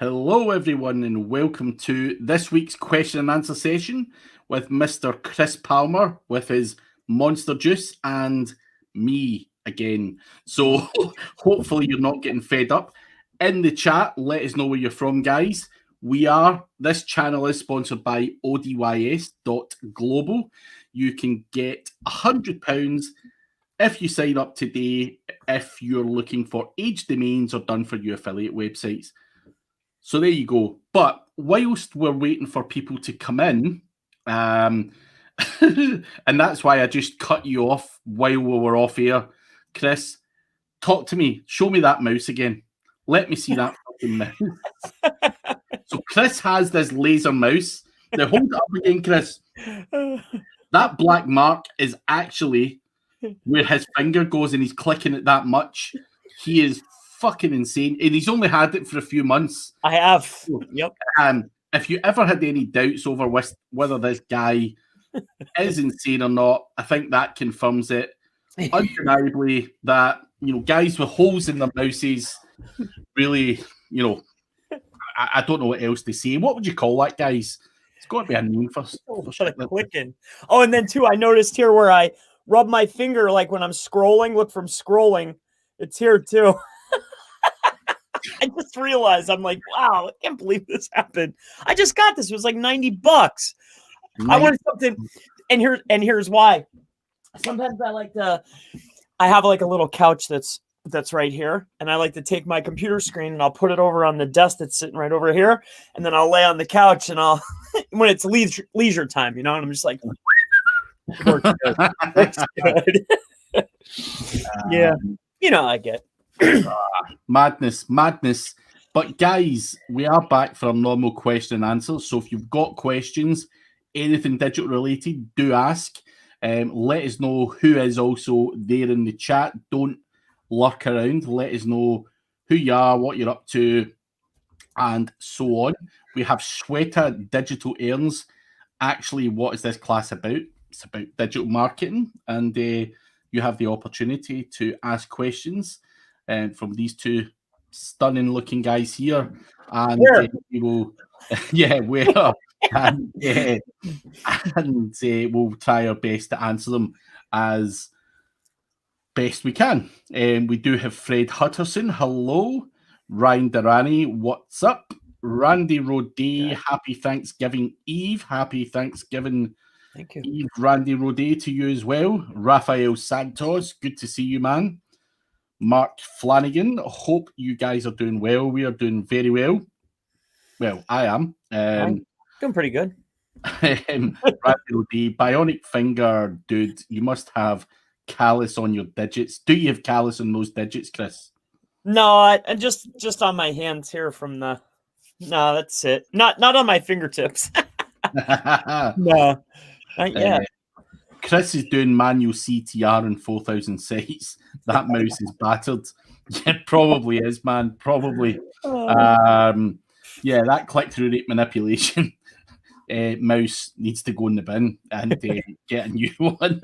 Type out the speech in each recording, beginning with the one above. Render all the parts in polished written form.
Hello, everyone, and welcome to this week's question and answer session with Mr. Chris Palmer with his Monster Juice and me again. So hopefully you're not getting fed up. In the chat, let us know where you're from, guys. This channel is sponsored by odys.global. You can get £100 if you sign up today if you're looking for age domains or done for you affiliate websites. So there you go. But whilst we're waiting for people to come in, and that's why I just cut you off while we were off air, Chris, talk to me. Show me that mouse again. Let me see that fucking mouse. So Chris has this laser mouse. Now hold it up again, Chris. That black mark is actually where his finger goes and he's clicking it that much. He is fucking insane, and he's only had it for a few months. I have. Yep. If you ever had any doubts over whether this guy is insane or not, I think that confirms it undeniably that guys with holes in their mouses really, I don't know what else to say. What would you call that, guys? It's got to be a name for clicking. Oh, and then too, I noticed here where I rub my finger, like when I'm scrolling. Look, from scrolling, it's here too. I just realized, I'm like, wow, I can't believe this happened. I just got this. It was like $90. I wanted something, and here's why. Sometimes I have like a little couch that's right here, and I like to take my computer screen and I'll put it over on the desk that's sitting right over here, and then I'll lay on the couch and I'll when it's leisure time, and I'm just like, works good. Yeah, I get. Madness. But guys, we are back for a normal question and answer. So if you've got questions, anything digital related, do ask. Let us know who is also there in the chat. Don't lurk around. Let us know who you are, what you're up to, and so on. We have Shweta Digital Earns. Actually, what is this class about? It's about digital marketing, and you have the opportunity to ask questions from these two stunning looking guys here, and we will we'll try our best to answer them as best we can. We do have Fred Hutterson, hello. Ryan Durrani, what's up? Randy Roday, happy Thanksgiving Eve. Happy Thanksgiving Thank you. Eve, Randy Roday, to you as well. Rafael Santos, good to see you, man. Mark Flanagan, hope you guys are doing well. We are doing very well. Well, I am. I'm doing pretty good. Randy Roday, bionic finger, dude, you must have callus on your digits. Do you have callus on those digits, Chris? No, I just on my hands here from the. No, that's it. Not on my fingertips. No, not yet. Chris is doing manual CTR in 4,000 sites. That mouse is battered. It probably is, man. Probably. That click-through rate manipulation mouse needs to go in the bin and get a new one.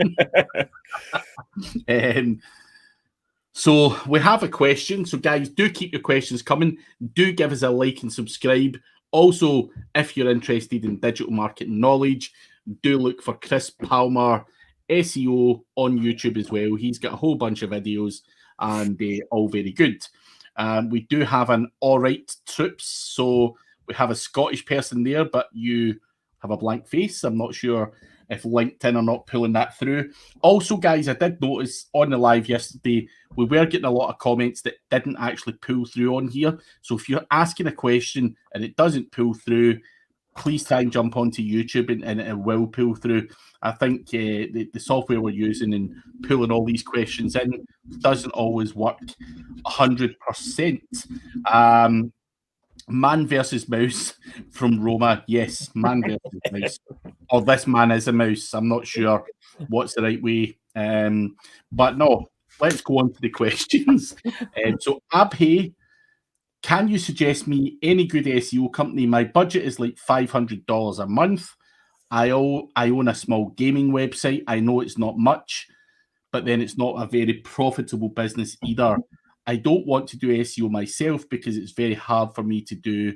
So we have a question. So guys, do keep your questions coming. Do give us a like and subscribe. Also, if you're interested in digital marketing knowledge, do look for Chris Palmer SEO on YouTube as well. He's got a whole bunch of videos and all very good. We do have an all right troops. So we have a Scottish person there, but you have a blank face. I'm not sure if LinkedIn are not pulling that through. Also, guys, I did notice on the live yesterday, we were getting a lot of comments that didn't actually pull through on here. So if you're asking a question and it doesn't pull through, please try and jump onto YouTube and it will pull through. I think the software we're using and pulling all these questions in doesn't always work 100%. Man versus mouse from Roma. Yes, man versus mouse. Or this man is a mouse. I'm not sure what's the right way. But no, let's go on to the questions. So Abhay, can you suggest me any good SEO company? My budget is like $500 a month. I own a small gaming website. I know it's not much, but then it's not a very profitable business either. I don't want to do SEO myself because it's very hard for me to do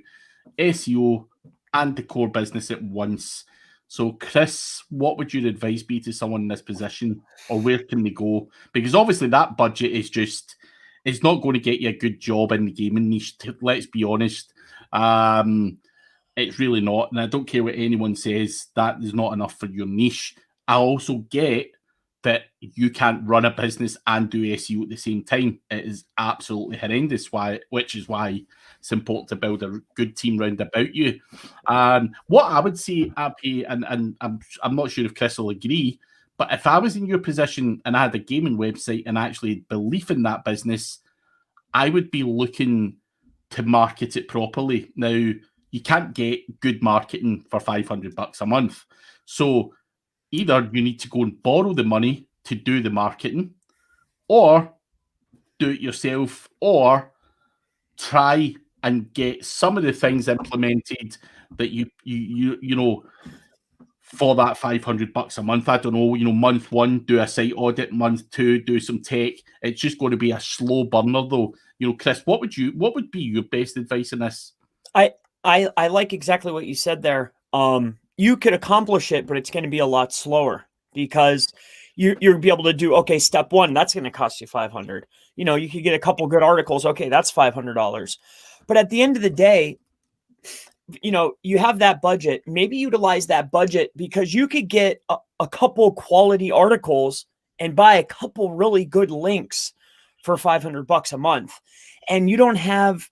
SEO and the core business at once. So, Chris, what would your advice be to someone in this position, or where can they go? Because obviously that budget is just, it's not going to get you a good job in the gaming niche. Let's be honest. It's really not. And I don't care what anyone says, that is not enough for your niche. I also get that you can't run a business and do SEO at the same time. It is absolutely horrendous, which is why it's important to build a good team round about you. What I would say, Appy, and I'm not sure if Chris will agree, but if I was in your position and I had a gaming website and actually had belief in that business, I would be looking to market it properly. Now, you can't get good marketing for $500 a month. So either you need to go and borrow the money to do the marketing, or do it yourself, or try and get some of the things implemented that you know, for that $500 a month. I don't know, month one, do a site audit, month two, do some tech. It's just going to be a slow burner though. Chris, what would be your best advice in this? I like exactly what you said there. You could accomplish it, but it's going to be a lot slower because you'll be able to do, okay, step one, that's going to cost you 500. You could get a couple good articles. Okay, that's $500. But at the end of the day, you have that budget, maybe utilize that budget because you could get a couple quality articles and buy a couple really good links for $500 a month. And you don't have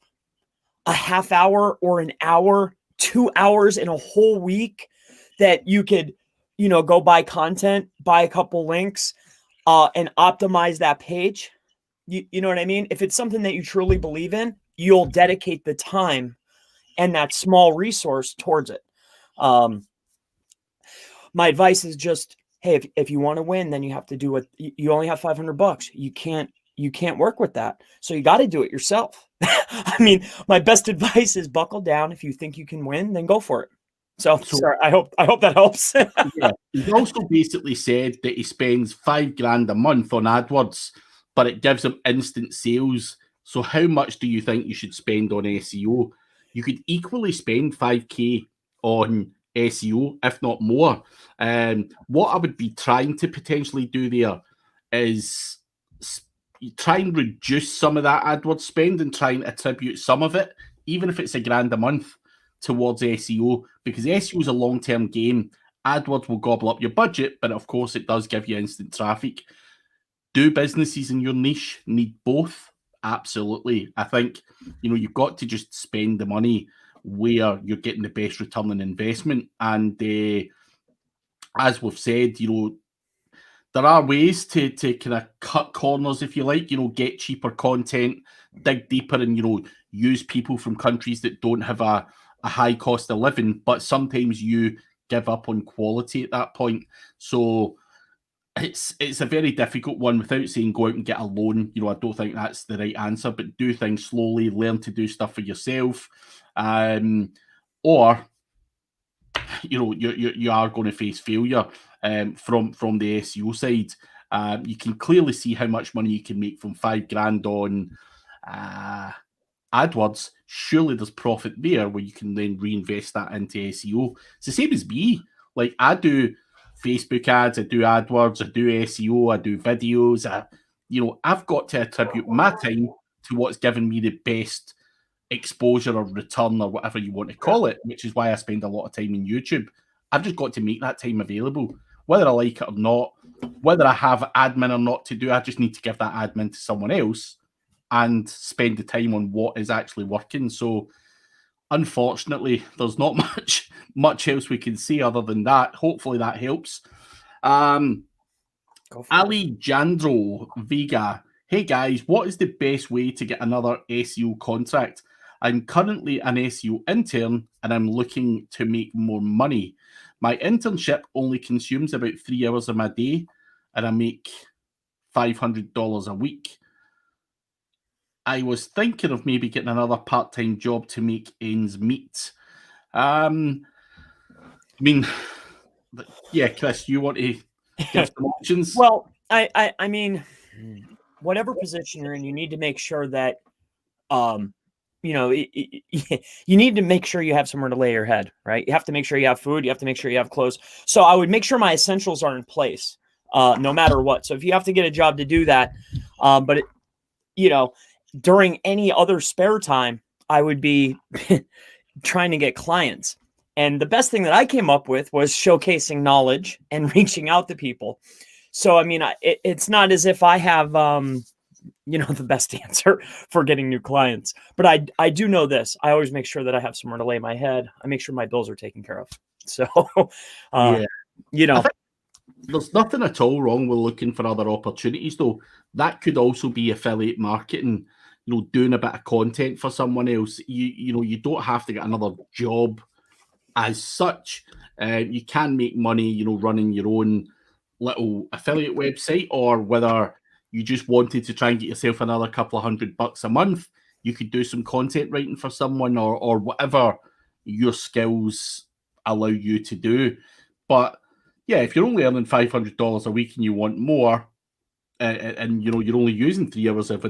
a half hour or an hour, 2 hours in a whole week that you could, go buy content, buy a couple links, and optimize that page. You know what I mean? If it's something that you truly believe in, you'll dedicate the time and that small resource towards it. My advice is just, hey, if you want to win, then you have to do what you only have $500. You can't work with that. So you got to do it yourself. I mean, my best advice is buckle down. If you think you can win, then go for it. So sorry, I hope that helps. Yeah. He also basically said that he spends $5,000 a month on AdWords, but it gives him instant sales. So how much do you think you should spend on SEO? You could equally spend $5,000 on SEO, if not more. What I would be trying to potentially do there is try and reduce some of that AdWords spend and try and attribute some of it, even if it's $1,000 a month, towards SEO, because SEO is a long-term game. AdWords will gobble up your budget, but of course it does give you instant traffic. Do businesses in your niche need both? Absolutely. I think, you've got to just spend the money where you're getting the best return on investment. And as we've said, there are ways to kind of cut corners, if you like, get cheaper content, dig deeper, and, use people from countries that don't have a high cost of living, but sometimes you give up on quality at that point. So it's a very difficult one. Without saying go out and get a loan, I don't think that's the right answer, but do things slowly, learn to do stuff for yourself. Or you are going to face failure from the SEO side. You can clearly see how much money you can make from $5,000 on AdWords. Surely there's profit there where you can then reinvest that into SEO. It's the same as me. Like, I do Facebook ads, I do AdWords, I do SEO, I do videos. I've got to attribute my time to what's given me the best exposure or return, or whatever you want to call it, which is why I spend a lot of time in YouTube. I've just got to make that time available, whether I like it or not, whether I have admin or not to do. I just need to give that admin to someone else and spend the time on what is actually working. So unfortunately, there's not much else we can say other than that. Hopefully that helps. Alejandro Vega. Hey guys, what is the best way to get another SEO contract? I'm currently an SEO intern and I'm looking to make more money. My internship only consumes about 3 hours of my day and I make $500 a week. I was thinking of maybe getting another part-time job to make ends meet. Yeah, Chris, you want to give some options? Well, I mean, whatever position you're in, you need to make sure that, you know, you need to make sure you have somewhere to lay your head, right? You have to make sure you have food. You have to make sure you have clothes. So I would make sure my essentials are in place, no matter what. So if you have to get a job to do that, but it, you know, during any other spare time, I would be trying to get clients. And the best thing that I came up with was showcasing knowledge and reaching out to people. So, I mean, it's not as if I have, you know, the best answer for getting new clients, but I do know this. I always make sure that I have somewhere to lay my head. I make sure my bills are taken care of. So, Yeah. you know, There's nothing at all wrong with looking for other opportunities, though. That could also be affiliate marketing, you know, doing a bit of content for someone else. You know, you don't have to get another job as such. You can make money, you know, running your own little affiliate website, or whether you just wanted to try and get yourself another couple of $100 a month, you could do some content writing for someone, or whatever your skills allow you to do. But yeah, if you're only earning $500 a week and you want more, and you know you're only using 3 hours of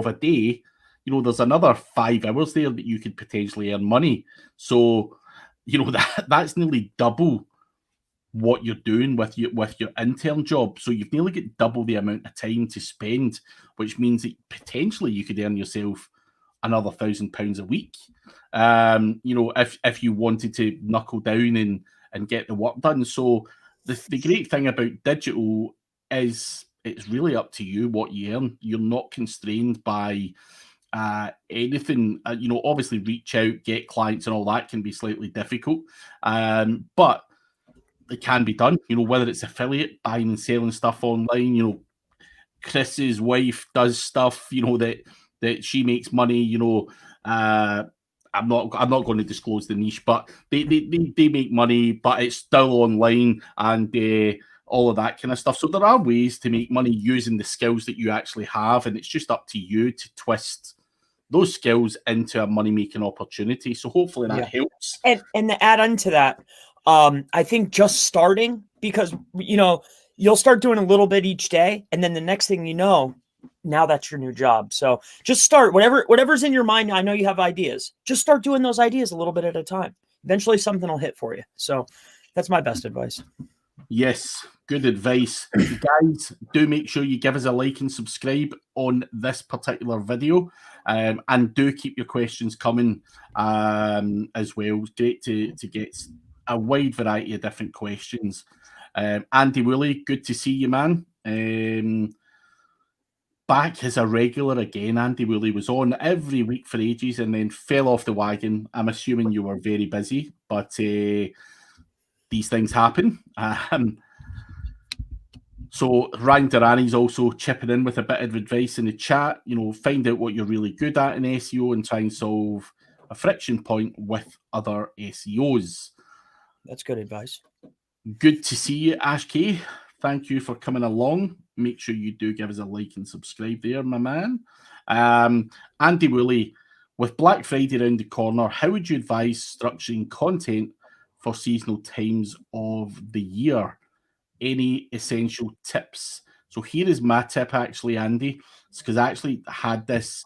a day, you know there's another 5 hours there that you could potentially earn money. So you know that's nearly double what you're doing with your intern job. So you've nearly got double the amount of time to spend, which means that potentially you could earn yourself another £1,000 a week. You know, if you wanted to knuckle down and get the work done. So the great thing about digital is it's really up to you what you earn. You're not constrained by anything. You know, obviously reach out, get clients and all that can be slightly difficult. But it can be done, you know, whether it's affiliate, buying and selling stuff online. You know, Chris's wife does stuff, you know, that she makes money, you know. I'm not going to disclose the niche, but they make money, but it's still online and all of that kind of stuff. So there are ways to make money using the skills that you actually have, and it's just up to you to twist those skills into a money-making opportunity. So hopefully that helps. And to add on to that, I think just starting, because, you know, you'll start doing a little bit each day, and then the next thing you know, now that's your new job. So just start whatever's in your mind. I know you have ideas. Just start doing those ideas a little bit at a time. Eventually something will hit for you. So that's my best advice. Yes, good advice. Guys, do make sure you give us a like and subscribe on this particular video, and do keep your questions coming as well. It's great to get a wide variety of different questions. Andy Woolley, good to see you, man. Back as a regular again. Andy Woolley was on every week for ages and then fell off the wagon. I'm assuming you were very busy, but these things happen. So Ryan Durrani's also chipping in with a bit of advice in the chat. You know, find out what you're really good at in SEO and try and solve a friction point with other SEOs. That's good advice. Good to see you, Ash K. Thank you for coming along. Make sure you do give us a like and subscribe there, my man. Andy Woolley, with Black Friday around the corner, how would you advise structuring content for seasonal times of the year? Any essential tips? So here is my tip, actually, Andy. It's because I actually had this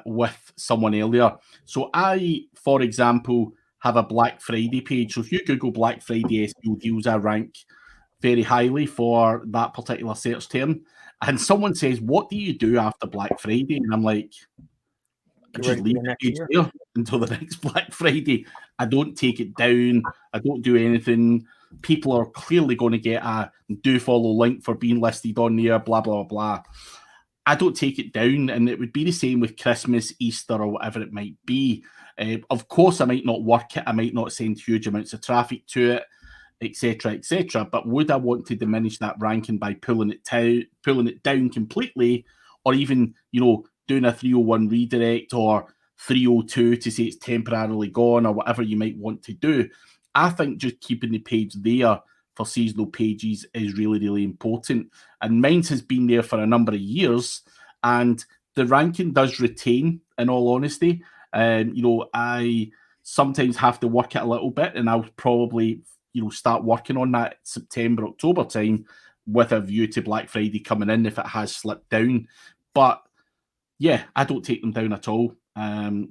with someone earlier. So I, for example, have a Black Friday page. So if you Google Black Friday SEO deals, I rank very highly for that particular search term. And someone says, what do you do after Black Friday? And I'm like, I just leave the page there until the next Black Friday. I don't take it down. I don't do anything. People are clearly going to get a do follow link for being listed on there, blah, blah, blah. I don't take it down. And it would be the same with Christmas, Easter, or whatever it might be. Of course, I might not work it. I might not send huge amounts of traffic to it, etc., etc. But would I want to diminish that ranking by pulling it down completely, or even, you know, doing a 301 redirect or 302 to say it's temporarily gone, or whatever you might want to do? I think just keeping the page there for seasonal pages is really, really important. And mine has been there for a number of years, and the ranking does retain, in all honesty. You know, I sometimes have to work it a little bit, and I'll probably, you know, start working on that September, October time with a view to Black Friday coming in if it has slipped down. But yeah, I don't take them down at all.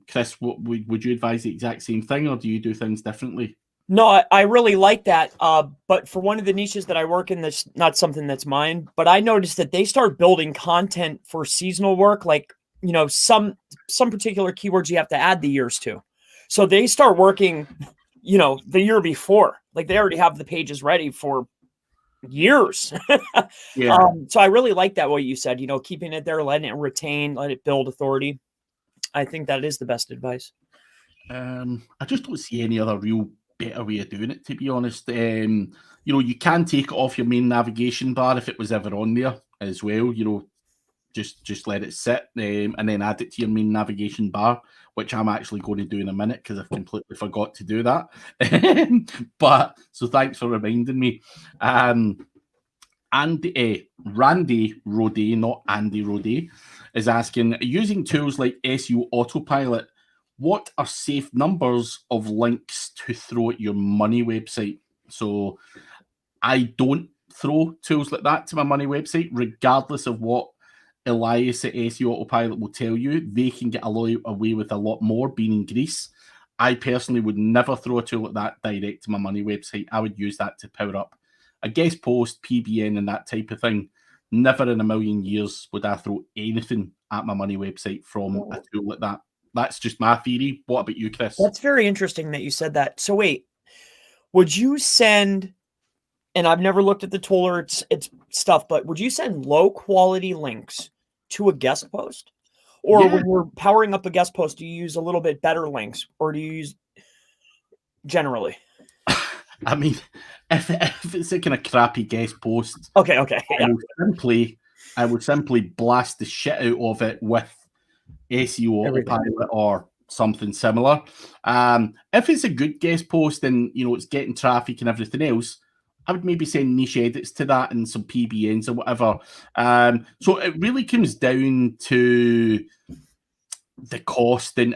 Chris, what would you advise the exact same thing, or do you do things differently? No, I really like that. But for one of the niches that I work in, that's not something that's mine, but I noticed that they start building content for seasonal work. Like, you know, some particular keywords you have to add the years to. So they start working, you know, the year before. Like they already have the pages ready for years. Yeah. So I really like that, what you said, you know, keeping it there, letting it retain, let it build authority. I think that is the best advice. I just don't see any other real better way of doing it, to be honest. You know, you can take it off your main navigation bar if it was ever on there as well. You know, just let it sit and then add it to your main navigation bar, which I'm actually going to do in a minute because I've completely forgot to do that. But so thanks for reminding me. And Randy Rode, not Andy Rode, is asking, using tools like SEO Autopilot, what are safe numbers of links to throw at your money website? So I don't throw tools like that to my money website, regardless of what Elias at SEO Autopilot will tell you. They can get away with a lot more being in Greece. I personally would never throw a tool like that direct to my money website. I would use that to power up a guest post, PBN, and that type of thing. Never in a million years would I throw anything at my money website from a tool like that. That's just my theory. What about you, Chris? That's very interesting that you said that. So wait, would you send, and I've never looked at the tool or its stuff, but would you send low quality links to a guest post? Or when you're powering up a guest post, do you use a little bit better links, or do you use generally? I mean, if it's a kind of crappy guest post, okay, I would simply blast the shit out of it with SEO Autopilot or something similar. If it's a good guest post and you know it's getting traffic and everything else, I would maybe send niche edits to that and some PBNs or whatever. So it really comes down to the cost and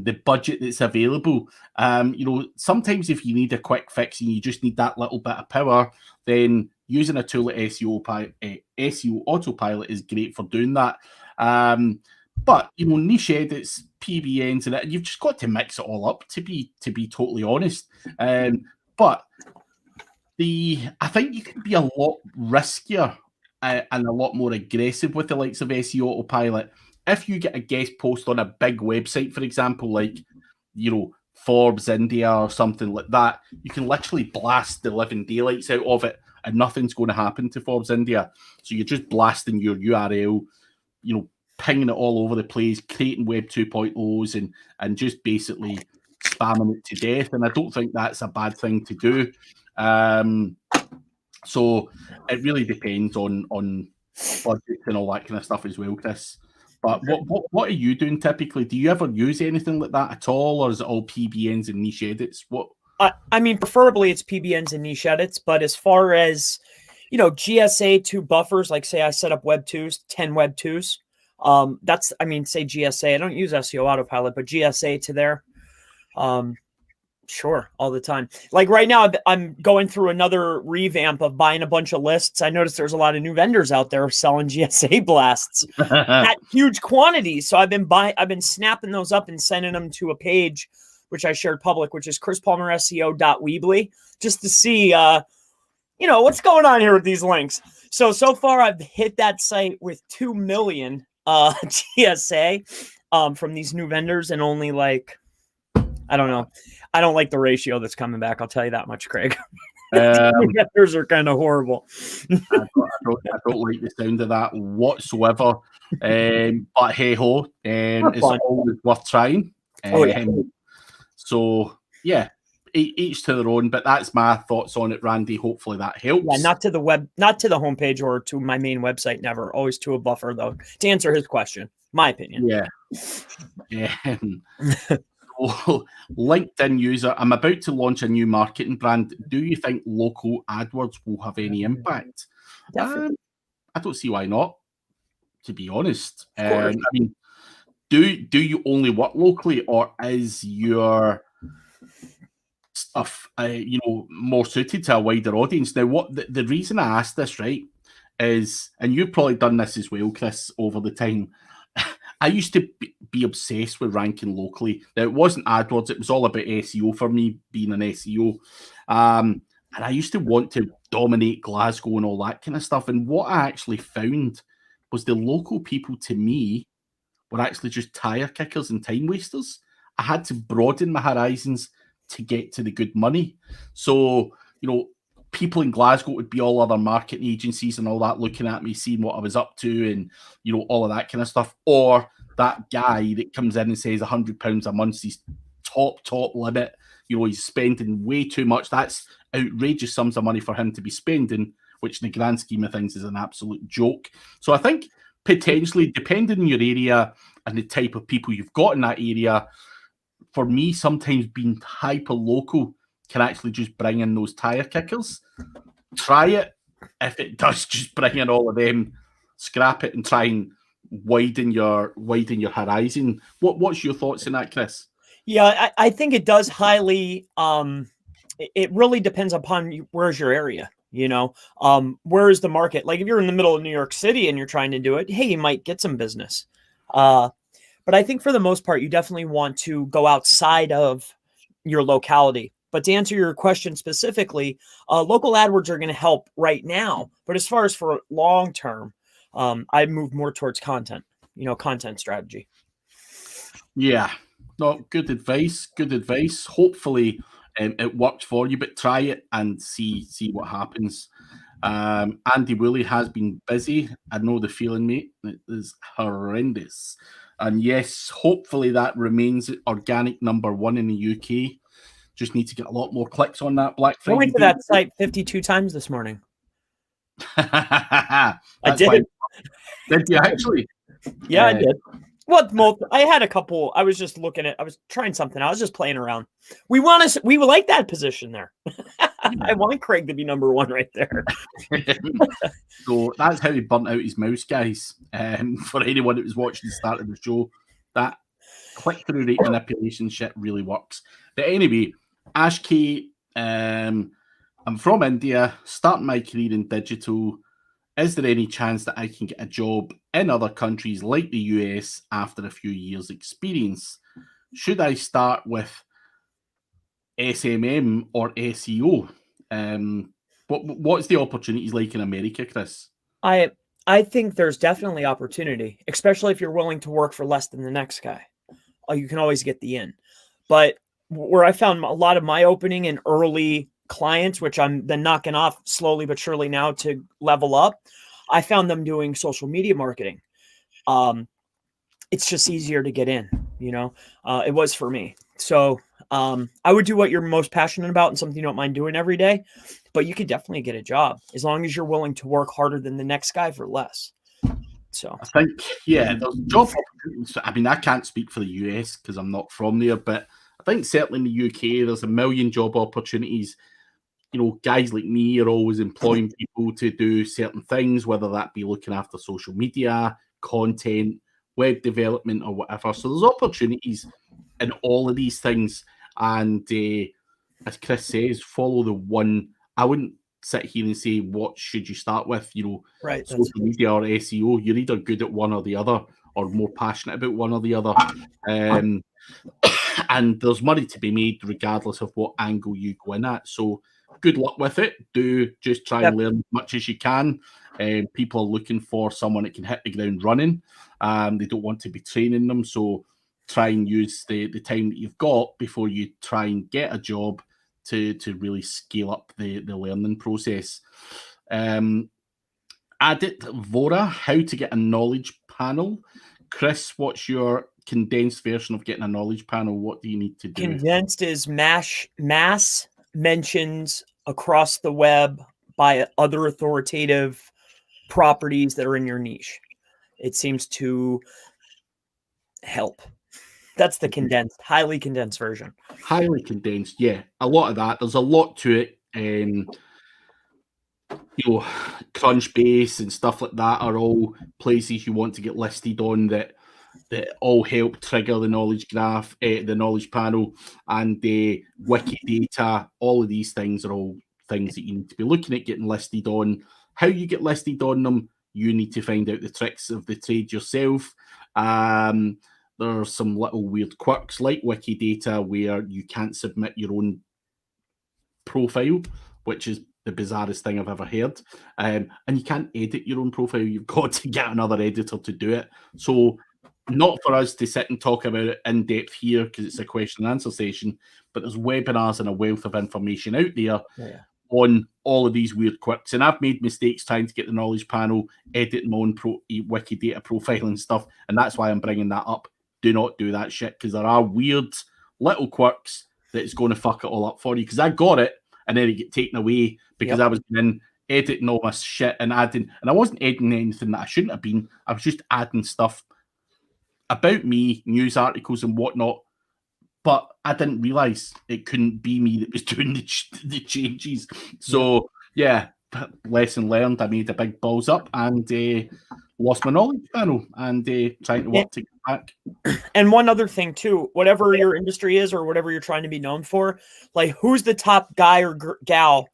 the budget that's available. You know, sometimes if you need a quick fix and you just need that little bit of power, then using a tool like SEO Autopilot is great for doing that. But you know, niche edits, PBNs, and you've just got to mix it all up to be totally honest. But I think you can be a lot riskier and a lot more aggressive with the likes of SEO Autopilot. If you get a guest post on a big website, for example, like, you know, Forbes India or something like that, you can literally blast the living daylights out of it and nothing's going to happen to Forbes India. So you're just blasting your URL, you know, pinging it all over the place, creating Web 2.0s and just basically spamming it to death. And I don't think that's a bad thing to do. So it really depends on budgets and all that kind of stuff as well, Chris. But what are you doing typically? Do you ever use anything like that at all, or is it all PBNs and niche edits? What? I mean, preferably it's PBNs and niche edits, but as far as, you know, GSA to buffers, like say I set up Web 2s, 10 Web 2s. That's, I mean, say GSA. I don't use SEO Autopilot, but GSA to there. Sure, all the time. Like right now, I'm going through another revamp of buying a bunch of lists. I noticed there's a lot of new vendors out there selling GSA blasts at huge quantities. So I've been snapping those up and sending them to a page, which I shared public, which is chrispalmerseo.weebly, just to see, you know, what's going on here with these links. So far I've hit that site with 2 million GSA from these new vendors, and only like, I don't know. I don't like the ratio that's coming back. I'll tell you that much, Craig. Vendors are kind of horrible. I don't like the sound of that whatsoever. But hey ho, it's always worth trying. So yeah, each to their own. But that's my thoughts on it, Randy. Hopefully that helps. Yeah, not to the homepage or to my main website. Never. Always to a buffer, though. To answer his question, my opinion. Yeah. LinkedIn user, I'm about to launch a new marketing brand. Do you think local AdWords will have any impact? I don't see why not, to be honest. I mean, do you only work locally, or is your stuff, you know, more suited to a wider audience? Now, what the reason I asked this, right, is, and you've probably done this as well, Chris, over the time. I used to be obsessed with ranking locally. Now, it wasn't AdWords, it was all about SEO for me, being an SEO. And I used to want to dominate Glasgow and all that kind of stuff. And what I actually found was the local people, to me, were actually just tire kickers and time wasters. I had to broaden my horizons to get to the good money. So, people in Glasgow would be all other marketing agencies and all that looking at me, seeing what I was up to and, all of that kind of stuff. Or that guy that comes in and says £100 a month, he's top limit. He's spending way too much. That's outrageous sums of money for him to be spending, which in the grand scheme of things is an absolute joke. So I think potentially, depending on your area and the type of people you've got in that area, for me, sometimes being hyper local can actually just bring in those tire kickers. Try it. If it does just bring in all of them, scrap it and try and widen your horizon. What's your thoughts on that, Chris? Yeah, I think it does highly. It really depends upon where's your area. Where is the market? Like if you're in the middle of New York City and you're trying to do it, hey, you might get some business. But I think for the most part, you definitely want to go outside of your locality. But to answer your question specifically, local AdWords are going to help right now. But as far as for long term, I move more towards content, content strategy. Yeah, no, good advice. Good advice. Hopefully, it worked for you, but try it and see what happens. Andy Woolley has been busy. I know the feeling, mate. It is horrendous. And yes, hopefully that remains organic number one in the UK. Just need to get a lot more clicks on that Black Friday. I went to that site 52 times this morning. I did. Did you actually? Yeah, I did. Well, I had a couple. I was just looking at. I was trying something. I was just playing around. We like that position there. I want Craig to be number one right there. So that's how he burnt out his mouse, guys. For anyone that was watching the start of the show, that click-through rate manipulation shit really works. But anyway, Ash K, I'm from India, starting my career in digital. Is there any chance that I can get a job in other countries like the US after a few years' experience? Should I start with SMM or SEO? What's the opportunities like in America, Chris? I think there's definitely opportunity, especially if you're willing to work for less than the next guy. You can always get the in. But where I found a lot of my opening and early clients, which I'm then knocking off slowly but surely now to level up, I found them doing social media marketing. It's just easier to get in, it was for me. So I would do what you're most passionate about and something you don't mind doing every day, but you could definitely get a job as long as you're willing to work harder than the next guy for less. So I think, there's job opportunities. I mean, I can't speak for the US because I'm not from there, but I think certainly in the UK, there's a million job opportunities. Guys like me are always employing people to do certain things, whether that be looking after social media, content, web development, or whatever. So there's opportunities in all of these things. And as Chris says, follow the one. I wouldn't sit here and say, what should you start with? Right, social media or SEO. You're either good at one or the other, or more passionate about one or the other. And there's money to be made regardless of what angle you go in at. So good luck with it. Do just try and learn as much as you can. People are looking for someone that can hit the ground running. They don't want to be training them. So try and use the time that you've got before you try and get a job to really scale up the learning process. Adit Vora, how to get a knowledge panel. Chris, what's your condensed version of getting a knowledge panel? What do you need to do? Condensed is mass mentions across the web by other authoritative properties that are in your niche. It seems to help. That's the condensed, highly condensed version. Highly condensed, yeah. A lot of that. There's a lot to it. Crunchbase and stuff like that are all places you want to get listed on that all help trigger the knowledge graph, the knowledge panel, and the Wikidata. All of these things are all things that you need to be looking at getting listed on. How you get listed on them, you need to find out the tricks of the trade yourself. There's some little weird quirks like Wikidata where you can't submit your own profile, which is the bizarrest thing I've ever heard. And you can't edit your own profile. You've got to get another editor to do it. So not for us to sit and talk about it in depth here because it's a question and answer session, but there's webinars and a wealth of information out there on all of these weird quirks. And I've made mistakes trying to get the knowledge panel, edit my own Wikidata profile and stuff. And that's why I'm bringing that up. Do not do that shit because there are weird little quirks that's going to fuck it all up for you. Because I got it and then it get taken away because I was in editing all my shit and adding. And I wasn't editing anything that I shouldn't have been. I was just adding stuff about me, news articles and whatnot. But I didn't realise it couldn't be me that was doing the changes. So, yeah, lesson learned. I made a big balls up and lost my knowledge panel and trying to work to get back. And one other thing, too, whatever your industry is or whatever you're trying to be known for, like who's the top guy or gal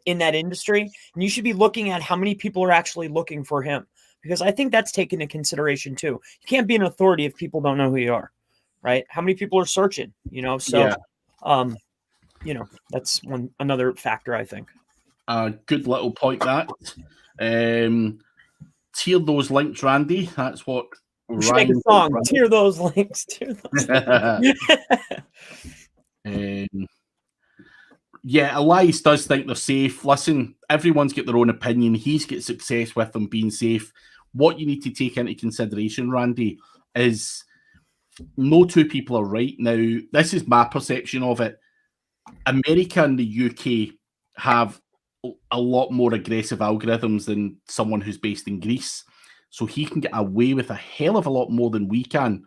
in that industry? And you should be looking at how many people are actually looking for him. Because I think that's taken into consideration, too. You can't be an authority if people don't know who you are. Right? How many people are searching, So, that's another factor, I think. Good little point that. Tier those links, Randy. That's what we should make a song. Tier those links. Tier those links. Elias does think they're safe. Listen, everyone's got their own opinion. He's got success with them being safe. What you need to take into consideration, Randy, is no two people are right. Now, this is my perception of it. America and the UK have a lot more aggressive algorithms than someone who's based in Greece. So he can get away with a hell of a lot more than we can.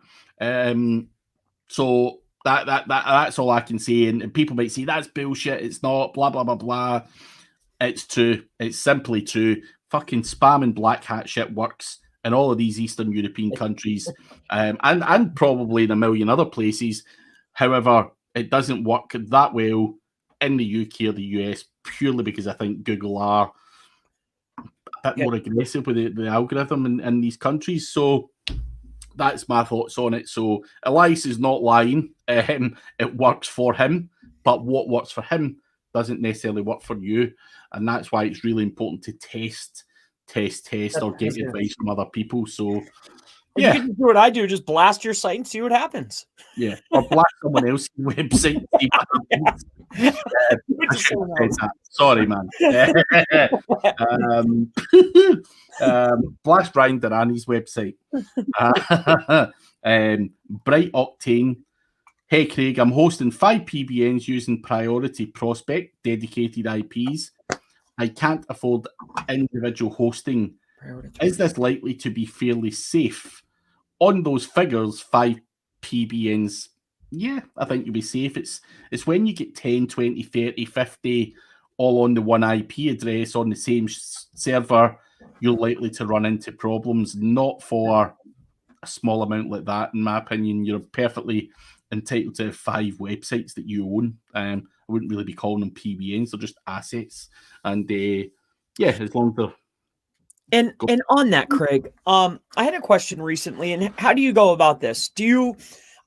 So that's all I can say. And people might say, that's bullshit. It's not, blah, blah, blah, blah. It's true. It's simply true. Fucking spam and black hat shit works in all of these Eastern European countries and probably in a million other places. However, it doesn't work that well in the UK or the US purely because I think Google are a bit more aggressive with the algorithm in these countries. So that's my thoughts on it. So Elias is not lying. It works for him, but what works for him doesn't necessarily work for you. And that's why it's really important to test or get advice from other people. So you can do what I do, just blast your site and see what happens. Yeah, or blast someone else's website. Sorry, man. Blast Brian Durani's website. Bright Octane. Hey Craig, I'm hosting 5 PBNs using priority prospect dedicated IPs. I can't afford individual hosting. Is this likely to be fairly safe? On those figures, 5 PBNs, yeah, I think you'll be safe. It's when you get 10, 20, 30, 50 all on the one IP address on the same server, you're likely to run into problems. Not for a small amount like that, in my opinion. You're perfectly entitled to 5 websites that you own. I wouldn't really be calling them PBNs. They're just assets. And as long as they're... And on that, Craig, I had a question recently, and how do you go about this?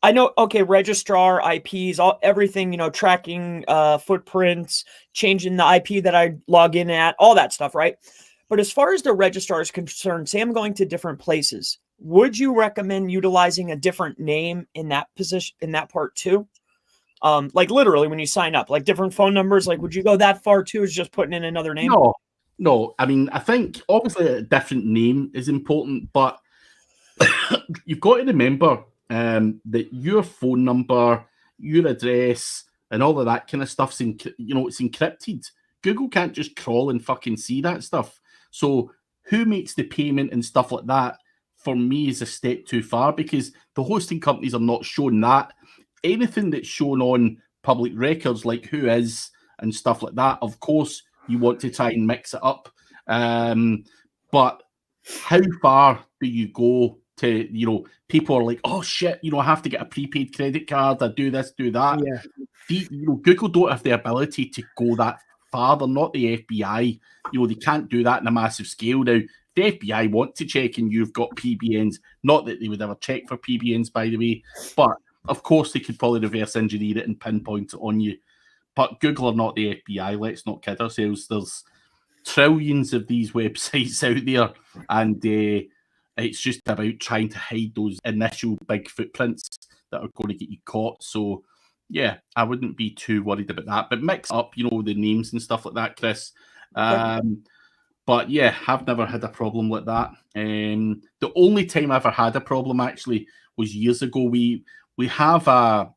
I know, registrar IPs, everything, tracking footprints, changing the IP that I log in at, all that stuff, right? But as far as the registrar is concerned, say I'm going to different places, would you recommend utilizing a different name in that position, in that part too? Like literally when you sign up, like different phone numbers, like would you go that far too, as just putting in another name? No, I mean, I think obviously a different name is important, but you've got to remember that your phone number, your address, and all of that kind of stuff's it's encrypted. Google can't just crawl and fucking see that stuff. So who makes the payment and stuff like that, for me, is a step too far because the hosting companies are not showing that. Anything that's shown on public records, like who is and stuff like that, of course, you want to try and mix it up. But how far do you go to, people are like, oh shit, I have to get a prepaid credit card. I do this, do that. Yeah. Google don't have the ability to go that far. They're not the FBI. You know, they can't do that in a massive scale. Now, the FBI want to check and you've got PBNs, not that they would ever check for PBNs, by the way, but of course they could probably reverse engineer it and pinpoint it on you. But Google are not the FBI. Let's not kid ourselves. There's trillions of these websites out there, and it's just about trying to hide those initial big footprints that are going to get you caught. So, yeah, I wouldn't be too worried about that. But mix up, you know, the names and stuff like that, Chris. But yeah, I've never had a problem like that. The only time I ever had a problem actually was years ago. We have an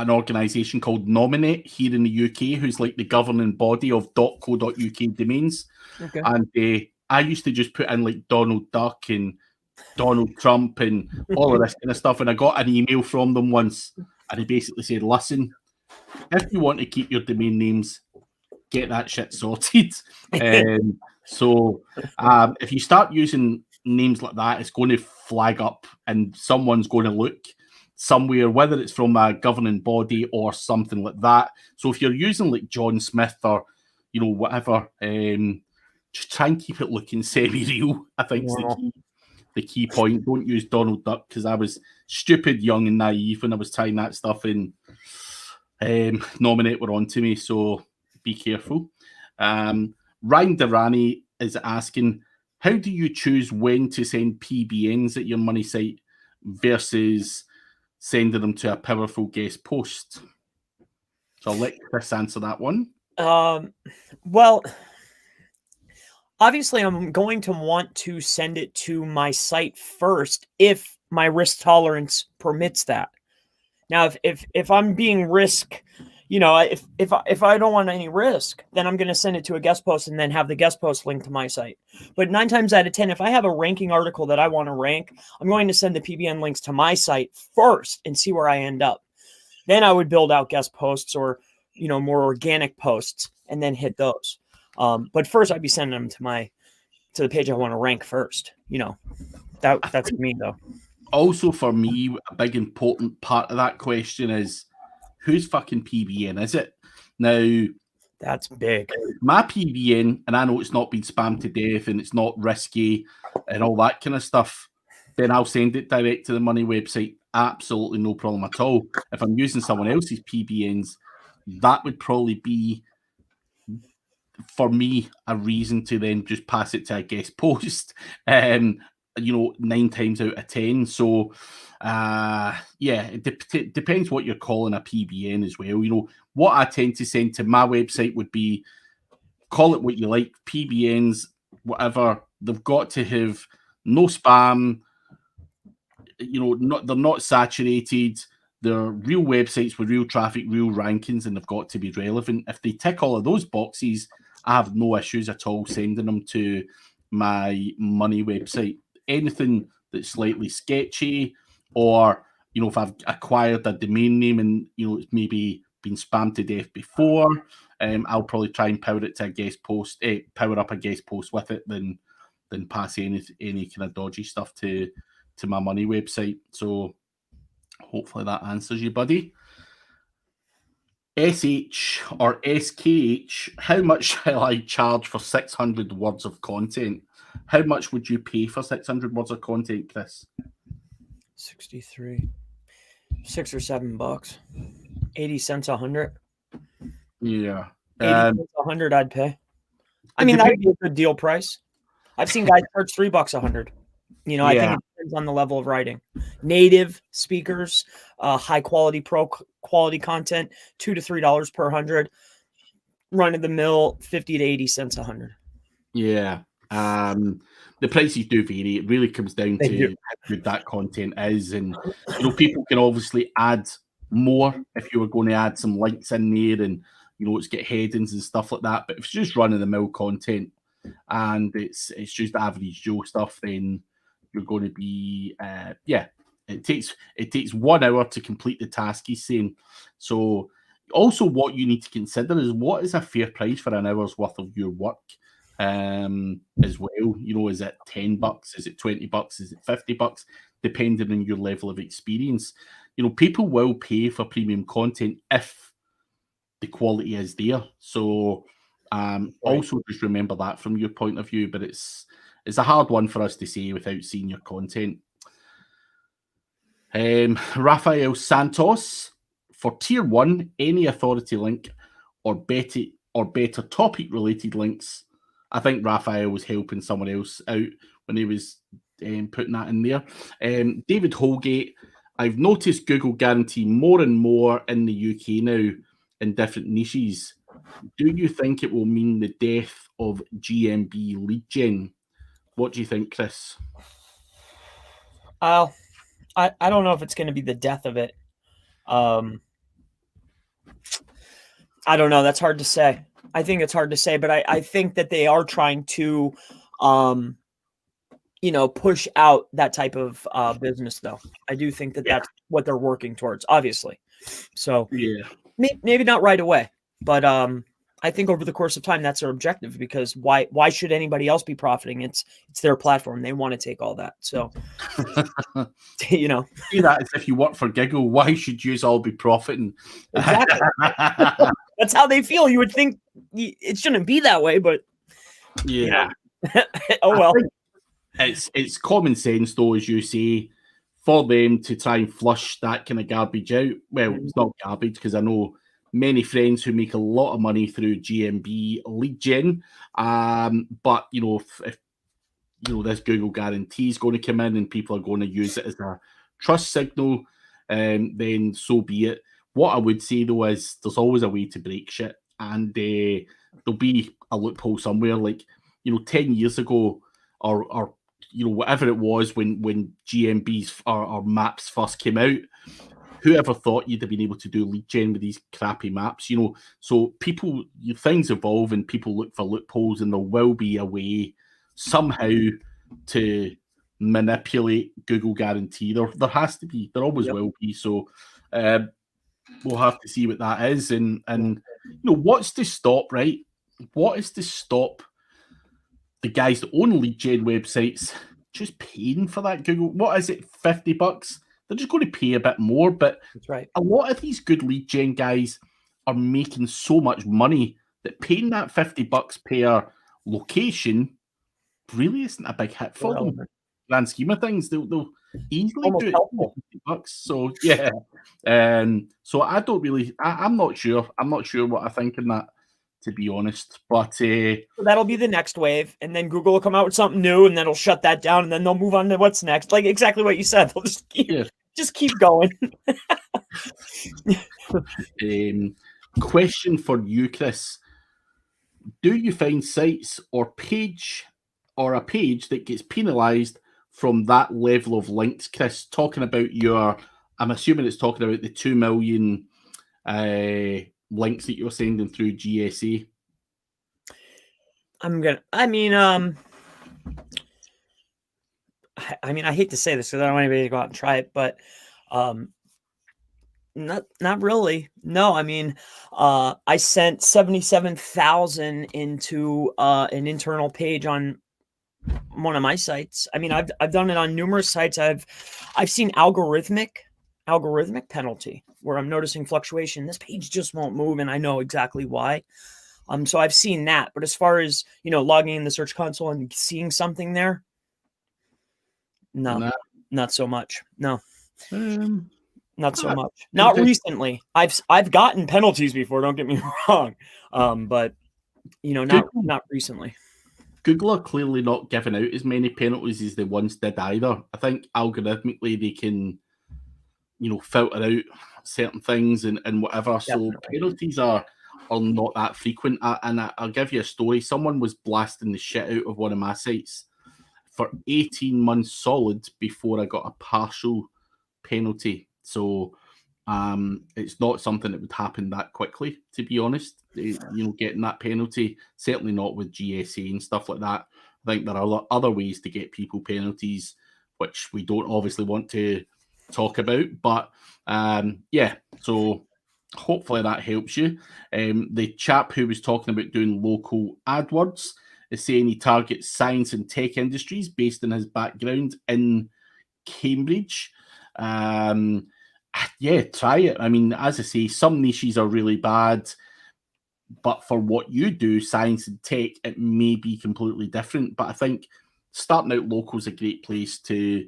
organisation called Nominate here in the UK, who's like the governing body of .co.uk domains. Okay. And I used to just put in like Donald Duck and Donald Trump and all of this kind of stuff. And I got an email from them once, and he basically said, listen, if you want to keep your domain names, get that shit sorted. So if you start using names like that, it's going to flag up and someone's going to look somewhere, whether it's from a governing body or something like that. So if you're using like John Smith or, you know, whatever, just try and keep it looking semi-real, I think is the key point. Don't use Donald Duck, because I was stupid, young and naive when I was trying that stuff, and Nominate were onto me, so be careful. Ryan Durrani is asking, how do you choose when to send PBNs at your money site versus sending them to a powerful guest post? So I'll let Chris answer that one. Well, obviously I'm going to want to send it to my site first if my risk tolerance permits that. Now, if I'm being risk, you know, if I don't want any risk, then I'm going to send it to a guest post and then have the guest post linked to my site. But 9 times out of 10, if I have a ranking article that I want to rank, I'm going to send the PBN links to my site first and see where I end up. Then I would build out guest posts or, you know, more organic posts and then hit those. But first I'd be sending them to the page I want to rank first. You know, that's me though. Also for me, a big important part of that question is, whose fucking PBN is it? Now, that's big. My PBN, and I know it's not been spammed to death and it's not risky and all that kind of stuff, then I'll send it direct to the money website. Absolutely no problem at all. If I'm using someone else's PBNs, that would probably be, for me, a reason to then just pass it to a guest post. You know, 9 times out of 10. So, yeah, it depends what you're calling a PBN as well. You know, what I tend to send to my website would be, call it what you like, PBNs, whatever. They've got to have no spam. You know, they're not saturated. They're real websites with real traffic, real rankings, and they've got to be relevant. If they tick all of those boxes, I have no issues at all sending them to my money website. Anything that's slightly sketchy, or, you know, if I've acquired a domain name and, you know, it's maybe been spammed to death before, I'll probably try and power it to a guest post, power up a guest post with it, than pass any kind of dodgy stuff to my money website. So hopefully that answers you, buddy. SH or SKH, how much shall I charge for 600 words of content? How much would you pay for 600 words of content, Chris? 63. $6 or $7. 80 cents 100. Yeah. 80 cents 100 I'd pay. I mean, that'd be a good deal price. I've seen guys charge $3 100. You know, I think it depends on the level of writing. Native speakers, high quality, pro quality content, $2 to $3 per 100. Run of the mill, 50 to 80 cents 100. Yeah. The prices do vary. It really comes down to how good that content is. And, you know, people can obviously add more if you were going to add some links in there and, you know, it's get headings and stuff like that. But if it's just run of the mill content and it's just average Joe stuff, then you're going to be, it takes 1 hour to complete the task, he's saying. So also what you need to consider is, what is a fair price for an hour's worth of your work? As well, you know, is it $10? Is it $20? Is it $50? Depending on your level of experience. You know, people will pay for premium content if the quality is there. So also just remember that from your point of view, but it's a hard one for us to say without seeing your content. Rafael Santos, for tier 1, any authority link or better topic related links. I think Raphael was helping someone else out when he was putting that in there. David Holgate, I've noticed Google guarantee more and more in the UK now in different niches. Do you think it will mean the death of GMB lead gen? What do you think, Chris? I don't know if it's going to be the death of it. I don't know. That's hard to say. I think it's hard to say, but I think that they are trying to, push out that type of business, though. I do think that that's what they're working towards, obviously. So yeah, maybe not right away, but I think over the course of time, that's their objective, because why should anybody else be profiting? It's their platform. They want to take all that. So, Say that as if you work for Giggle. Why should you all be profiting? Exactly. That's how they feel. You would think it shouldn't be that way, but yeah. Oh well. It's common sense, though, as you say, for them to try and flush that kind of garbage out. Well, it's not garbage, because I know many friends who make a lot of money through GMB lead gen. But if this Google guarantee is going to come in and people are going to use it as a trust signal, then so be it. What I would say, though, is there's always a way to break shit, and there'll be a loophole somewhere. Like 10 years ago, or whatever it was when GMBs or maps first came out, whoever thought you'd have been able to do lead gen with these crappy maps? So things evolve and people look for loopholes, and there will be a way somehow to manipulate Google guarantee. There has to be. There always will be. So we'll have to see what that is. And what's to stop, right? What is to stop the guys that own lead gen websites just paying for that Google? What is it, $50? They're just going to pay a bit more. But that's right. A lot of these good lead gen guys are making so much money that paying that $50 per location really isn't a big hit for them. Grand scheme of things, they'll easily almost do it. Helpful. $50. So yeah. So I don't really. I'm not sure. I'm not sure what I think in that, to be honest. But so that'll be the next wave, and then Google will come out with something new, and then it'll shut that down, and then they'll move on to what's next. Like exactly what you said. They'll just keep going. Question for you, Chris. Do you find sites or a page that gets penalized from that level of links? Chris, talking about I'm assuming it's talking about the 2 million links that you're sending through GSA. I hate to say this because I don't want anybody to go out and try it, but not really. No, I sent 77,000 into an internal page on one of my sites. I've done it on numerous sites. I've seen algorithmic penalty where I'm noticing fluctuation. This page just won't move, and I know exactly why. So I've seen that. But as far as logging in the Search Console and seeing something there, no, not so much. No. Not so much. Not recently. I've gotten penalties before. Don't get me wrong, but not recently. Google are clearly not giving out as many penalties as they once did either. I think algorithmically they can, filter out certain things and whatever. Definitely. So penalties are not that frequent. And I'll give you a story. Someone was blasting the shit out of one of my sites for 18 months solid before I got a partial penalty. So it's not something that would happen that quickly, to be honest. Getting that penalty, certainly not with GSA and stuff like that. I think there are other ways to get people penalties, which we don't obviously want to talk about. But so hopefully that helps you. The chap who was talking about doing local AdWords is saying he targets science and tech industries based on his background in Cambridge. Try it. As I say, some niches are really bad. but for what you do, science and tech, it may be completely different. But I think starting out local is a great place to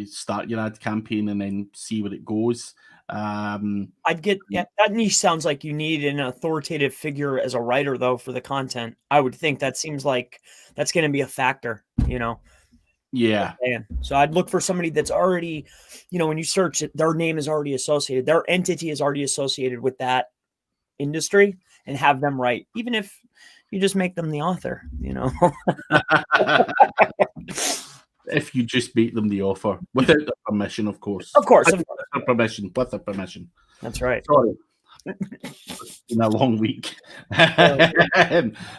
start your ad campaign and then see where it goes. I'd get that niche sounds like you need an authoritative figure as a writer, though, for the content. I would think that seems like that's going to be a factor, you know. Yeah. So I'd look for somebody that's already, you know, when you search it, their name is already associated, their entity is already associated with that industry, and have them write, even if you just make them the author, you know. If you just make them the offer without their permission, of course. Of course. With their permission. That's right. Sorry. It's been a long week.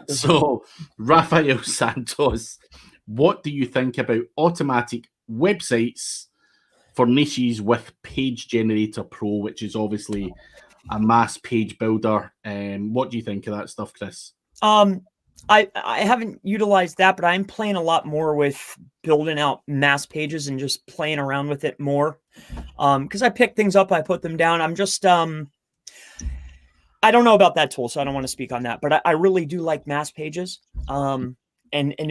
So, Rafael Santos, what do you think about automatic websites for niches with Page Generator Pro, which is obviously a mass page builder? What do you think of that stuff, Chris? I haven't utilized that, but I'm playing a lot more with building out mass pages and just playing around with it more. Because I pick things up, I put them down. I'm just I don't know about that tool, so I don't want to speak on that. But I really do like mass pages, and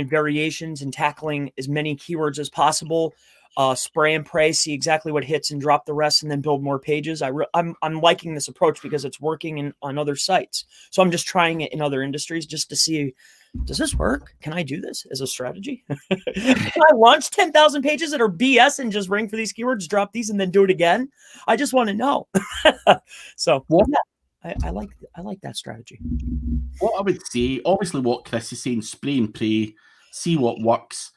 variations and tackling as many keywords as possible. Spray and pray, see exactly what hits and drop the rest, and then build more pages. I'm liking this approach because it's working on other sites. So I'm just trying it in other industries just to see, does this work? Can I do this as a strategy? Can I launch 10,000 pages that are BS and just rank for these keywords, drop these, and then do it again? I just want to know. So yeah, I like that strategy. What I would say, obviously, what Chris is saying, spray and pray, see what works.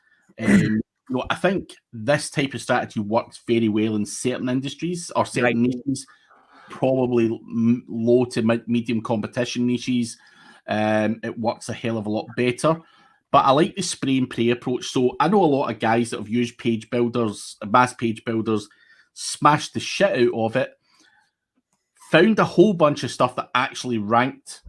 I think this type of strategy works very well in certain industries or certain niches, probably low to medium competition niches. It works a hell of a lot better. But I like the spray and pray approach. So I know a lot of guys that have used page builders, mass page builders, smashed the shit out of it, found a whole bunch of stuff that actually ranked,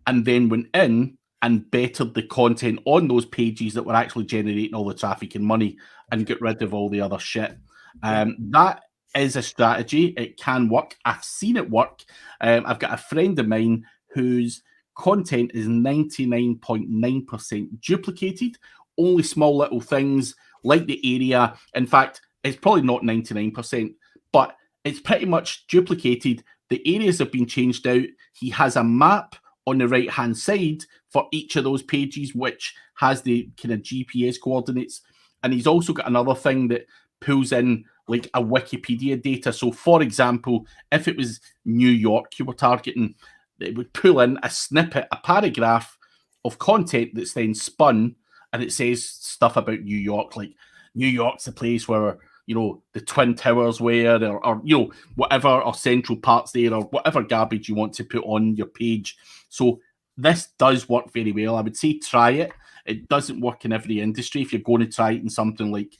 and then went in and bettered the content on those pages that were actually generating all the traffic and money, and get rid of all the other shit. That is a strategy. It can work. I've seen it work. I've got a friend of mine whose content is 99.9% duplicated, only small little things like the area. In fact, it's probably not 99%, but it's pretty much duplicated. The areas have been changed out. He has a map on the right-hand side for each of those pages, which has the kind of GPS coordinates. And he's also got another thing that pulls in like a Wikipedia data. So, for example, if it was New York you were targeting, it would pull in a snippet, a paragraph of content that's then spun, and it says stuff about New York, like New York's a place where, you know, the Twin Towers were, or you know, whatever, or Central Park's there, or whatever garbage you want to put on your page. So this does work very well. I would say try it. It doesn't work in every industry. If you're going to try it in something like,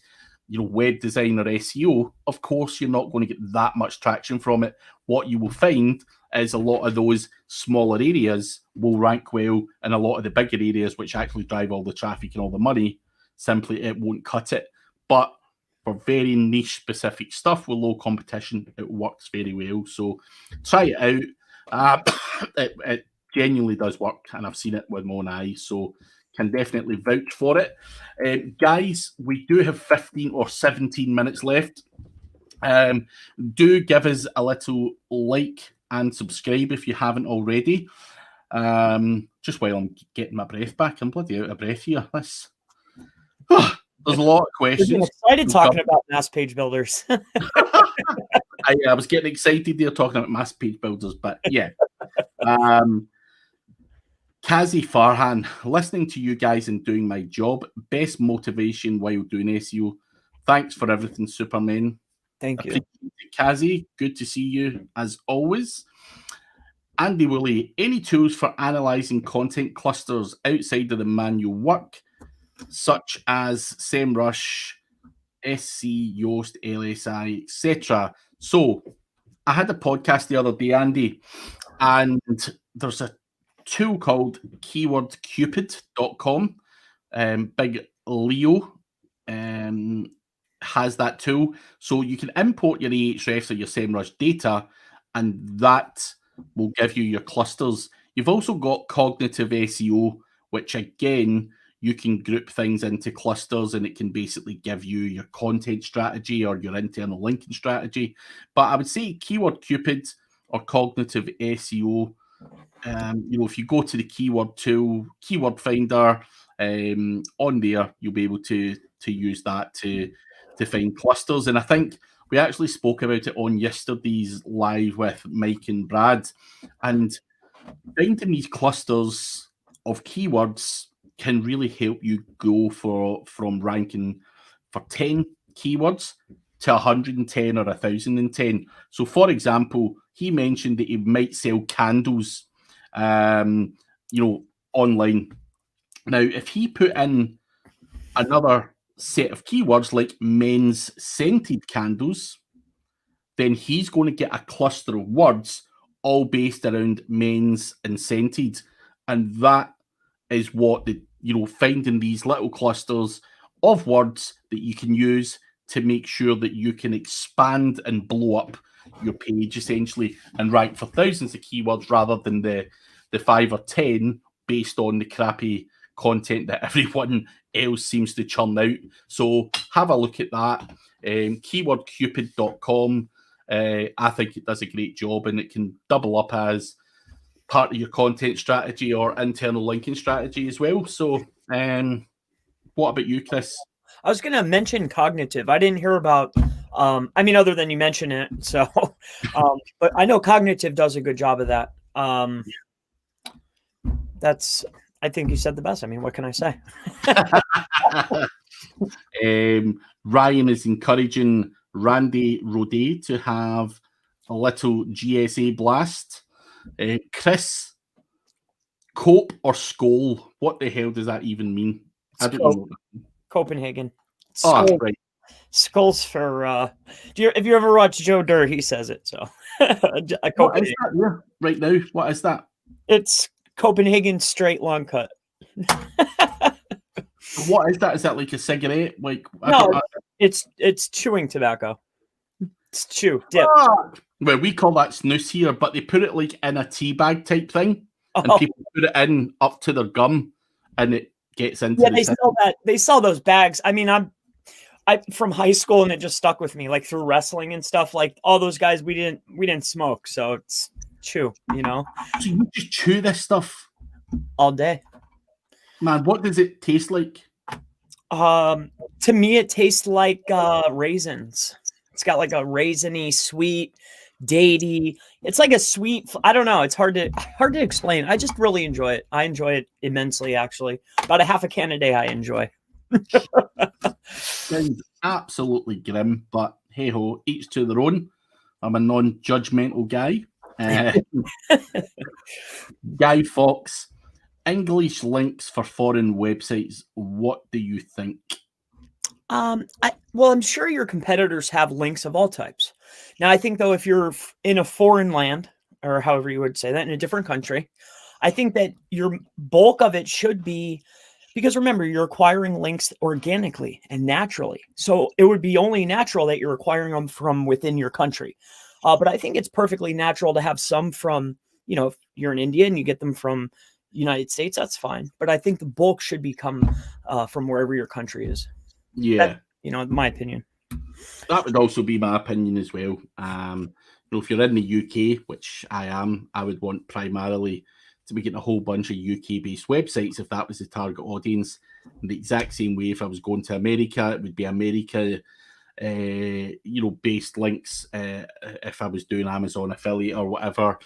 you know, web design or SEO, of course, you're not going to get that much traction from it. What you will find is a lot of those smaller areas will rank well, and a lot of the bigger areas, which actually drive all the traffic and all the money, simply it won't cut it. But for very niche specific stuff with low competition, it works very well. So try it out. It genuinely does work, and I've seen it with my own eyes, so can definitely vouch for it. Guys, we do have 15 or 17 minutes left. Do give us a little like and subscribe if you haven't already. Just while I'm getting my breath back, I'm bloody out of breath here. There's a lot of questions. I'm excited talking about mass page builders. I was getting excited there talking about mass page builders, but yeah. Kazi Farhan, listening to you guys and doing my job, best motivation while doing SEO. Thanks for everything, Superman. Thank you. Kazi, good to see you as always. Andy Woolley, any tools for analyzing content clusters outside of the manual work, such as SEMrush, SC, Yoast, LSI, etc.? So I had a podcast the other day, Andy, and there's a tool called keywordcupid.com. Big Leo has that tool. So you can import your Ahrefs or your SEMrush data, and that will give you your clusters. You've also got cognitive SEO, which again, you can group things into clusters and it can basically give you your content strategy or your internal linking strategy. But I would say Keyword Cupid or cognitive SEO, if you go to the keyword tool, keyword finder, on there, you'll be able to use that to find clusters. And I think we actually spoke about it on yesterday's live with Mike and Brad. And finding these clusters of keywords can really help you go from ranking for 10 keywords to 110 or 1,010. So, for example, he mentioned that he might sell candles, online. Now, if he put in another set of keywords like men's scented candles, then he's going to get a cluster of words all based around men's and scented. And that is what finding these little clusters of words that you can use to make sure that you can expand and blow up your page essentially and rank for thousands of keywords rather than the 5 or 10 based on the crappy content that everyone else seems to churn out. So have a look at that. Keywordcupid.com. I think it does a great job and it can double up as part of your content strategy or internal linking strategy as well. So what about you, Chris? I was going to mention cognitive. I didn't hear about, other than you mention it. So, but I know cognitive does a good job of that. I think you said the best. I mean, what can I say? Ryan is encouraging Randy Rodet to have a little GSA blast. Chris, Cope or Skull? What the hell does that even mean? I don't know. Copenhagen. Skull. Oh, right. Skulls for. If you ever watch Joe Dirt, he says it. So. What is that here right now? What is that? It's Copenhagen straight long cut. What is that? Is that like a cigarette? Like no, it's chewing tobacco. It's chew dip. Well, we call that snus here, but they put it like in a tea bag type thing, and people put it in up to their gum, and it gets into. Yeah, they sell that. They sell those bags. I mean, I'm from high school, and it just stuck with me, like through wrestling and stuff. Like all those guys, we didn't smoke, so it's chew. So you just chew this stuff all day. Man, what does it taste like? To me, it tastes like raisins. It's got like a raisiny, sweet, datey. It's like a sweet. I don't know. It's hard to explain. I just really enjoy it. I enjoy it immensely, actually. About a half a can a day, I enjoy. Sounds absolutely grim, but hey ho, each to their own. I'm a non-judgmental guy. Guy Fox. English links for foreign websites. What do you think? I'm sure your competitors have links of all types. Now, I think though, if you're in a foreign land or however you would say that in a different country, I think that your bulk of it should be, because remember, you're acquiring links organically and naturally. So it would be only natural that you're acquiring them from within your country. But I think it's perfectly natural to have some from, if you're in India and you get them from United States, that's fine. But I think the bulk should become from wherever your country is. Yeah. In my opinion. That would also be my opinion as well. If you're in the UK, which I am, I would want primarily to be getting a whole bunch of UK-based websites if that was the target audience. In the exact same way, if I was going to America, it would be America based links if I was doing Amazon affiliate or whatever.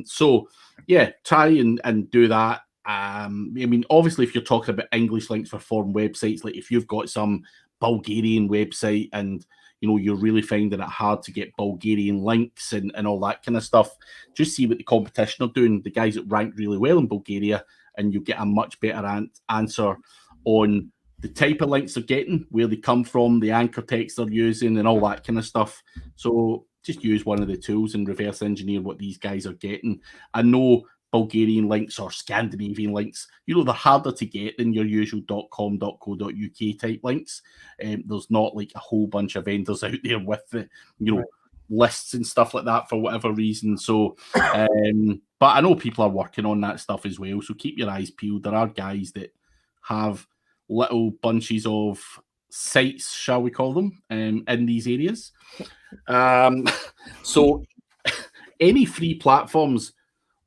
So yeah, try and do that. Obviously, if you're talking about English links for foreign websites, like if you've got some Bulgarian website and you're really finding it hard to get Bulgarian links and all that kind of stuff, just see what the competition are doing, the guys that rank really well in Bulgaria, and you get a much better answer on the type of links they're getting, where they come from, the anchor text they're using, and all that kind of stuff. So just use one of the tools and reverse engineer what these guys are getting. I know Bulgarian links or Scandinavian links, they're harder to get than your usual .com.co.uk type links. There's not like a whole bunch of vendors out there with the, lists and stuff like that for whatever reason. So But I know people are working on that stuff as well, so keep your eyes peeled. There are guys that have little bunches of sites, shall we call them, in these areas. So any free platforms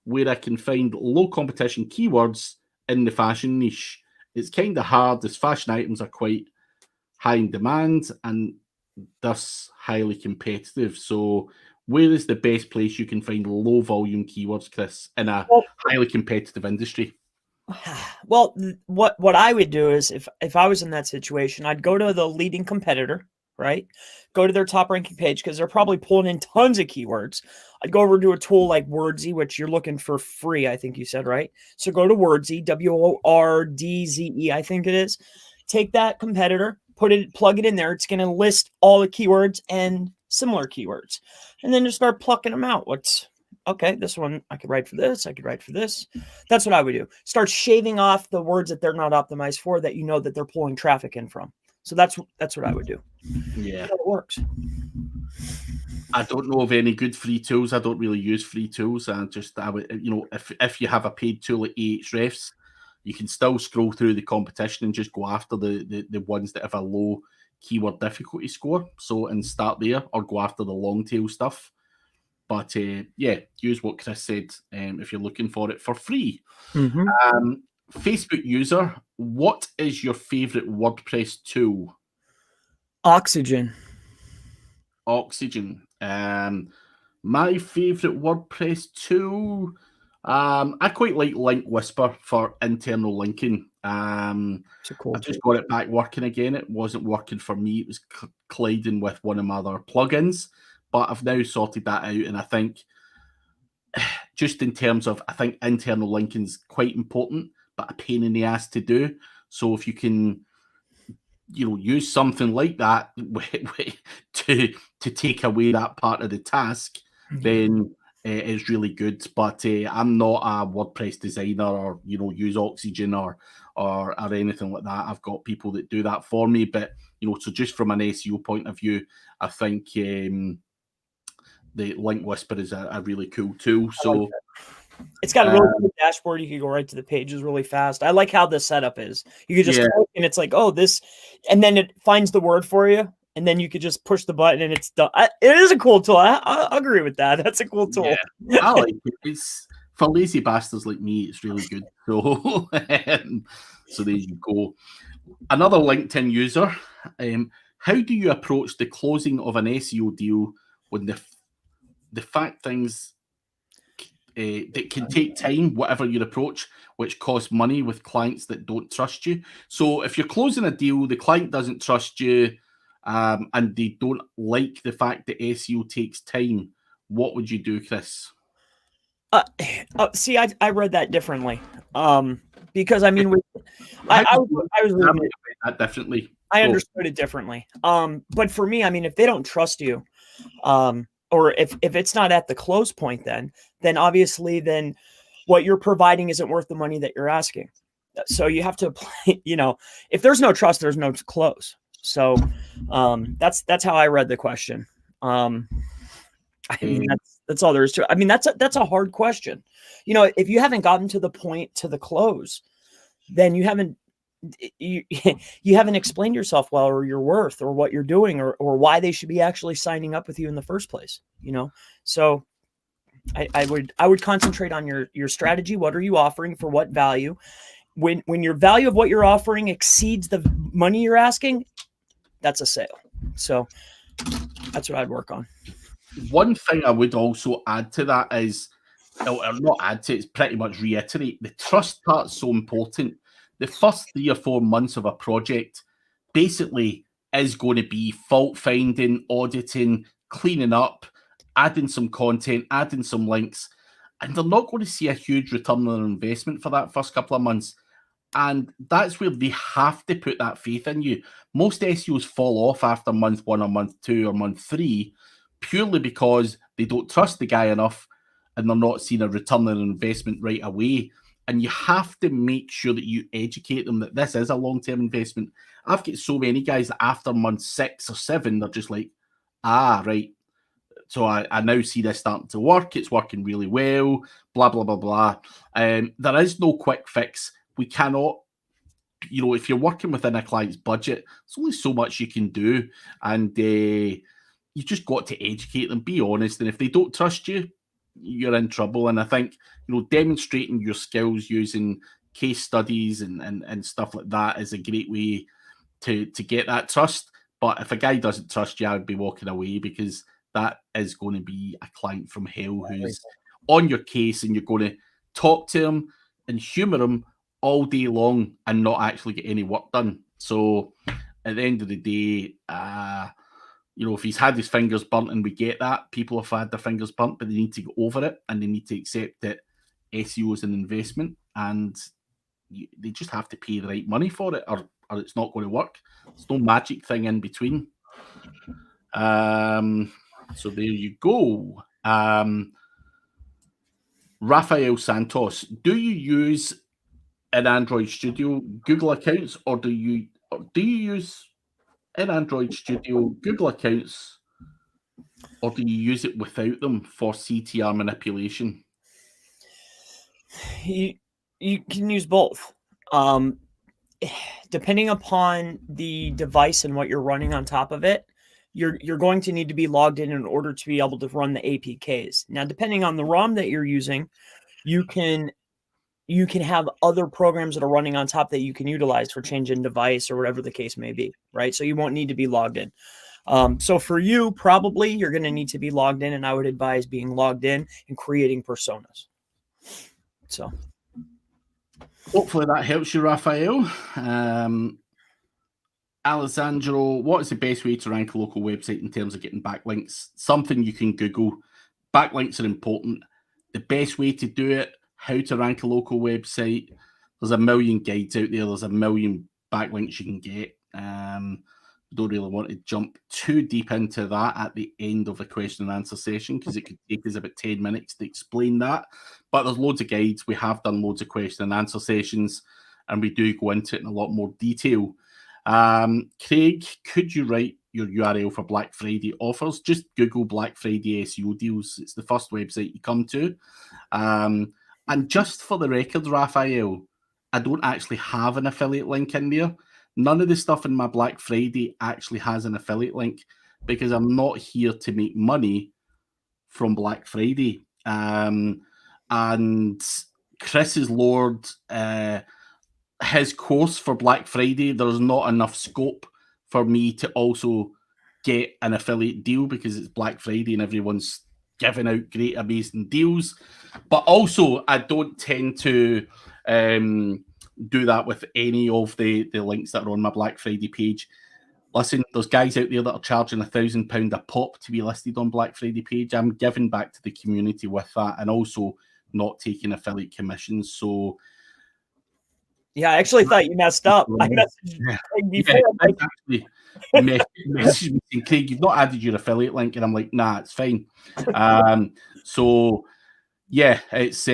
where I can find low competition keywords in the fashion niche. It's kind of hard as fashion items are quite high in demand and thus highly competitive. So where is the best place you can find low volume keywords, Chris, in a highly competitive industry? Well, what I would do is if I was in that situation, I'd go to the leading competitor, right? Go to their top ranking page because they're probably pulling in tons of keywords. I'd go over to a tool like Wordsy, which you're looking for free, I think you said, right? So go to Wordsy, WORDZE, I think it is. Take that competitor, plug it in there. It's going to list all the keywords and similar keywords, and then just start plucking them out. Okay, this one I could write for this. I could write for this. That's what I would do. Start shaving off the words that they're not optimized for, that you know that they're pulling traffic in from. So that's what I would do. Yeah, it works. I don't know of any good free tools. I don't really use free tools. I would, if you have a paid tool like Ahrefs, you can still scroll through the competition and just go after the ones that have a low keyword difficulty score. So and start there, or go after the long tail stuff. But yeah, use what Chris said if you're looking for it for free. Mm-hmm. Facebook user, what is your favorite WordPress tool? Oxygen. Oxygen. My favorite WordPress tool, I quite like Link Whisper for internal linking. Cool I've just got it back working again. It wasn't working for me. It was colliding with one of my other plugins, but I've now sorted that out. And I think just in terms of, I think internal linking is quite important, but a pain in the ass to do. So if you can, use something like that to take away that part of the task, then it's really good. But I'm not a WordPress designer or use Oxygen or anything like that. I've got people that do that for me. But so just from an SEO point of view, I think the Link Whisper is a really cool tool. So it's got a really cool dashboard. You can go right to the pages really fast. I like how the setup is. You can just click and it's like, oh, this, and then it finds the word for you, and then you could just push the button and it's done. It is a cool tool. I agree with that. That's a cool tool. Yeah, I like it. It's for lazy bastards like me. It's really good. So, so there you go. Another LinkedIn user. How do you approach the closing of an SEO deal when the fact things that can take time, whatever your approach, which costs money with clients that don't trust you? So if you're closing a deal, the client doesn't trust you, and they don't like the fact that SEO takes time, what would you do, Chris? See, I read that differently. Because I mean, I was reading that differently. I understood it differently. But for me, I mean, if they don't trust you, or if it's not at the close point, then obviously, then what you're providing isn't worth the money that you're asking. So you have to play, if there's no trust, there's no close. So that's how I read the question. I mean, that's all there is to it. I mean, that's a hard question. If you haven't gotten to the point to the close, then you haven't explained yourself well, or your worth, or what you're doing, or why they should be actually signing up with you in the first place. So I would concentrate on your strategy. What are you offering for what value? When your value of what you're offering exceeds the money you're asking, that's a sale. So that's what I'd work on. One thing I would also add to that is, or not add to, it's pretty much reiterate, the trust part's so important. The first 3 or 4 months of a project basically is going to be fault finding, auditing, cleaning up, adding some content, adding some links, and they're not going to see a huge return on investment for that first couple of months. And that's where they have to put that faith in you. Most SEOs fall off after month 1 or month 2 or month 3 purely because they don't trust the guy enough and they're not seeing a return on investment right away. And you have to make sure that you educate them that this is a long-term investment. I've got so many guys that after month 6 or 7, they're just like, right, So I now see this starting to work. It's working really well, blah, blah, blah, blah. There is no quick fix. We cannot, if you're working within a client's budget, there's only so much you can do. And you've just got to educate them, be honest. And if they don't trust you, you're in trouble. And I think, demonstrating your skills using case studies and stuff like that is a great way to get that trust. But if a guy doesn't trust you, I would be walking away, because that is going to be a client from hell who's on your case, and you're going to talk to him and humor him all day long and not actually get any work done. So at the end of the day, if he's had his fingers burnt, and we get that, people have had their fingers burnt, but they need to get over it, and they need to accept that SEO is an investment, and they just have to pay the right money for it, or it's not going to work. There's no magic thing in between. So there you go. Rafael Santos, do you use in Android Studio Google accounts, or do you use in Android Studio Google accounts, or do you use it without them for CTR manipulation? You can use both. Depending upon the device and what you're running on top of it, you're going to need to be logged in order to be able to run the APKs. Now, depending on the ROM that you're using, you can have other programs that are running on top that you can utilize for changing device or whatever the case may be, right? So you won't need to be logged in. So for you, probably you're going to need to be logged in, and I would advise being logged in and creating personas. So hopefully that helps you, Raphael. Alessandro, what is the best way to rank a local website in terms of getting backlinks? Something you can Google. Backlinks are important. The best way to do it, how to rank a local website, there's a million guides out there. There's a million backlinks you can get. Don't really want to jump too deep into that at the end of the question and answer session, because it could take us about 10 minutes to explain that. But there's loads of guides. We have done loads of question and answer sessions, and we do go into it in a lot more detail. Craig, could you write your URL for Black Friday offers? Just Google Black Friday SEO deals. It's the first website you come to. And just for the record, Raphael, I don't actually have an affiliate link in there. None of the stuff in my Black Friday actually has an affiliate link, because I'm not here to make money from Black Friday. And Chris has lowered his course for Black Friday. There's not enough scope for me to also get an affiliate deal, because it's Black Friday and everyone's giving out great, amazing deals. But also, I don't tend to do that with any of the links that are on my Black Friday page. Listen, there's guys out there that are charging £1,000 a pop to be listed on Black Friday page. I'm giving back to the community with that, and also not taking affiliate commissions. So yeah, I actually thought you messed up. I messaged Craig before. I actually messaged me saying, Craig, you've not added your affiliate link, and I'm like, nah, it's fine. So yeah, it's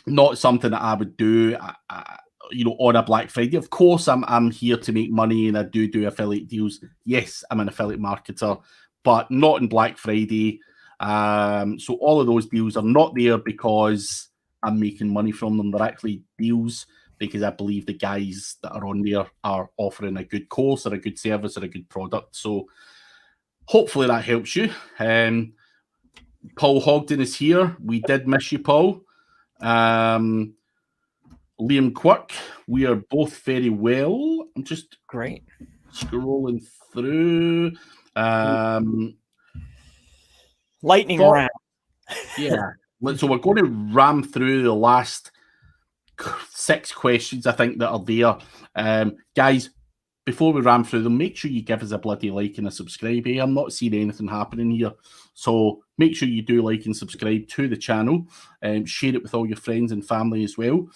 not something that I would do, on a Black Friday. Of course, I'm here to make money, and I do affiliate deals. Yes, I'm an affiliate marketer, but not in Black Friday. So all of those deals are not there because I'm making money from them. They're actually deals because I believe the guys that are on there are offering a good course or a good service or a good product. So hopefully that helps you. Paul Hogden is here. We did miss you, Paul. Liam Quirk, we are both very well. I'm just great scrolling through. Lightning round. Yeah. So we're going to ram through the last 6 questions, I think, that are there. Guys, before we ram through them, make sure you give us a bloody like and a subscribe. I'm not seeing anything happening here. So make sure you do like and subscribe to the channel. Share it with all your friends and family as well.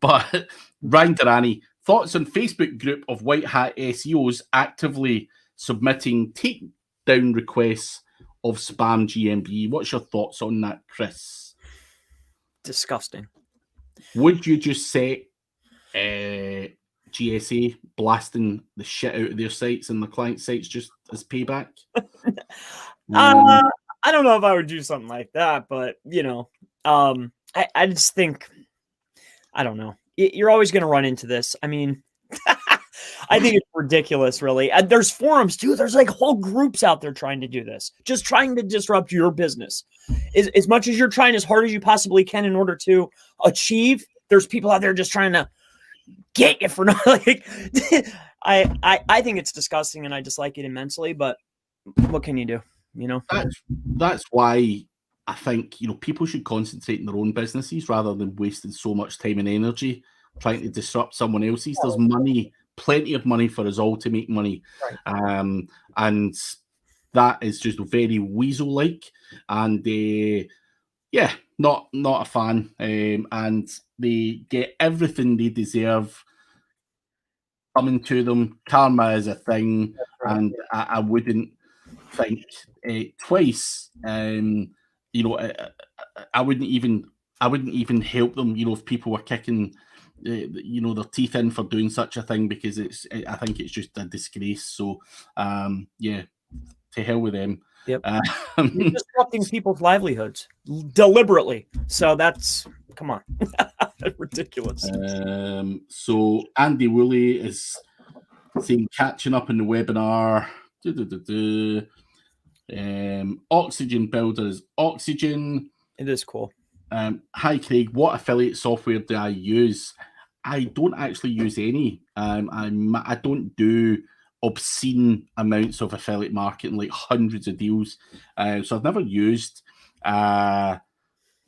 But Ryan Durrani, thoughts on Facebook group of white hat SEOs actively submitting takedown requests of spam GMB? What's your thoughts on that, Chris? Disgusting. Would you just set GSA blasting the shit out of their sites and the client sites just as payback? I don't know if I would do something like that, but I just think, I don't know. You're always going to run into this. I mean, I think it's ridiculous, really. And there's forums too. There's like whole groups out there trying to do this, just trying to disrupt your business. As much as you're trying as hard as you possibly can in order to achieve, there's people out there just trying to get you for not like. I think it's disgusting, and I dislike it immensely. But what can you do? That's why I think people should concentrate in their own businesses rather than wasting so much time and energy trying to disrupt someone else's. There's money, plenty of money for us all to make money, right. And that is just very weasel-like, and not a fan. And they get everything they deserve coming to them. Karma is a thing, right. And I wouldn't think twice. I wouldn't even help them. If people were kicking, their teeth in for doing such a thing, because I think it's just a disgrace. So, to hell with them. Yep. You're disrupting people's livelihoods deliberately. So come on, ridiculous. So Andy Woolley is saying catching up in the webinar. Oxygen Builders, Oxygen. It is cool. Hi Craig, what affiliate software do I use? I don't actually use any. I don't do obscene amounts of affiliate marketing, like hundreds of deals. So I've never used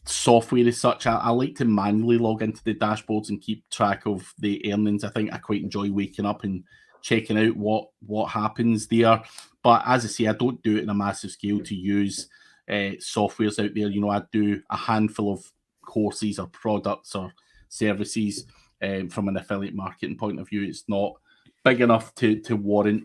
software as such. I like to manually log into the dashboards and keep track of the earnings. I think I quite enjoy waking up and checking out what happens there. But as I say, I don't do it in a massive scale to use softwares out there. I do a handful of courses or products or services from an affiliate marketing point of view. It's not big enough to warrant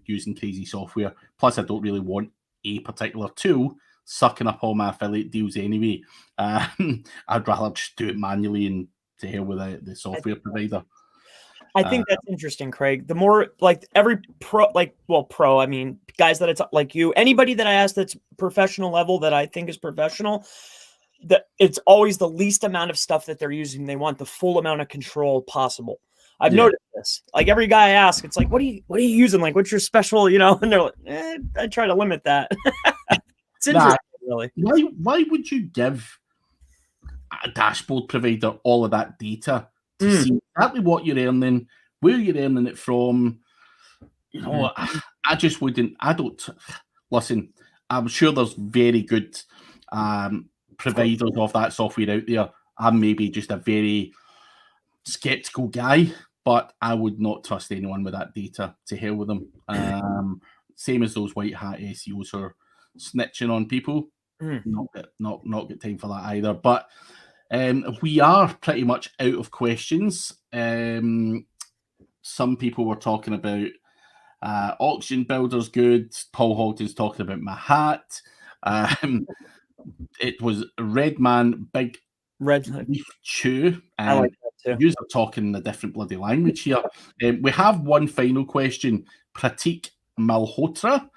using crazy software. Plus, I don't really want a particular tool sucking up all my affiliate deals anyway. I'd rather just do it manually, and to hell with the software provider. I think that's interesting, Craig. The more like every pro, I mean, guys that it's like you, anybody that I ask that's professional level that I think is professional, that it's always the least amount of stuff that they're using. They want the full amount of control possible. I've noticed this. Like every guy I ask, it's like, what are you using? Like, what's your special, and they're like, I try to limit that. It's interesting, really. Why would you give a dashboard provider all of that data to see exactly what you're earning, where you're earning it from? I just wouldn't. I don't listen. I'm sure there's very good providers of that software out there. I'm maybe just a very skeptical guy, but I would not trust anyone with that data. To hell with them. Same as those white hat SEOs who are snitching on people. Not got time for that either. But we are pretty much out of questions. Some people were talking about Auction Builders good. Paul Halton's talking about my hat. It was Redman Big Red Leaf Chew. I like that too. You're talking a different bloody language here. We have one final question. Pratik Malhotra.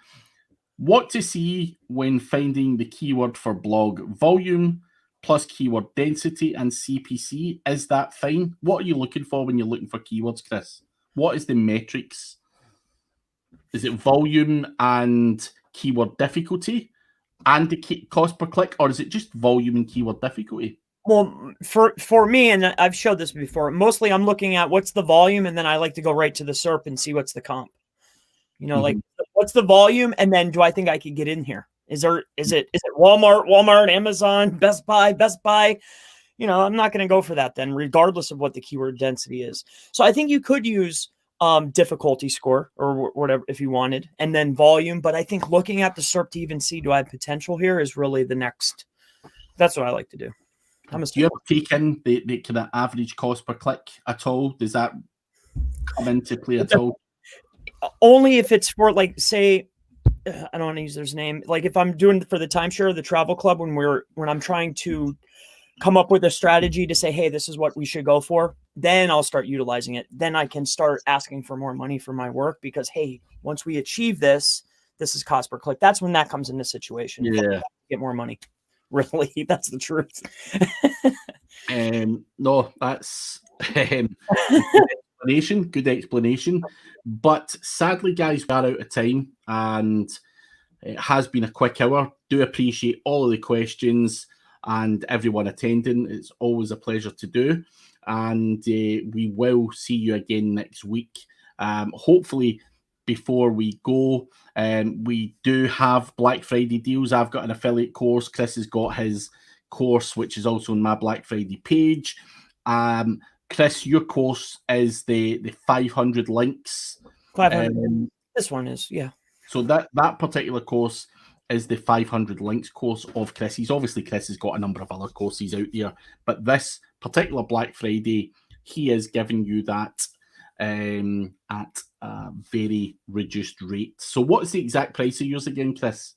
What to see when finding the keyword for blog? Volume plus keyword density and CPC. Is that fine? What are you looking for when you're looking for keywords, Chris? What is the metrics? Is it volume and keyword difficulty and the cost per click, or is it just volume and keyword difficulty? Well, for me, and I've showed this before, mostly I'm looking at what's the volume, and then I like to go right to the SERP and see what's the comp. Like what's the volume, and then do I think I could get in here? Is it Walmart, Amazon, Best Buy? I'm not going to go for that then, regardless of what the keyword density is. So I think you could use difficulty score or whatever if you wanted, and then volume. But I think looking at the SERP to even see do I have potential here is really the next. That's what I like to do. Do you ever take in the kind of average cost per click at all? Does that come into play at all? Only if it's for, like, say, I don't want to use their name. Like if I'm doing for the timeshare or the travel club, when I'm trying to come up with a strategy to say, hey, this is what we should go for. then I'll start utilizing it. Then I can start asking for more money for my work because, hey, once we achieve this, this is cost per click. That's when that comes into situation. Yeah. Get more money. Really, that's the truth. No, that's good explanation. But sadly, guys, we are out of time, and it has been a quick hour. Do appreciate all of the questions and everyone attending. It's always a pleasure to do. And we will see you again next week. Hopefully, before we go, we do have Black Friday deals. I've got an affiliate course. Chris has got his course, which is also on my Black Friday page. Chris, your course is the 500 links. 500. This one is, yeah. So that particular course is the 500 links course of Chris's. Obviously, Chris has got a number of other courses out there, but this particular Black Friday, he is giving you that at a very reduced rate. So what's the exact price of yours again, Chris?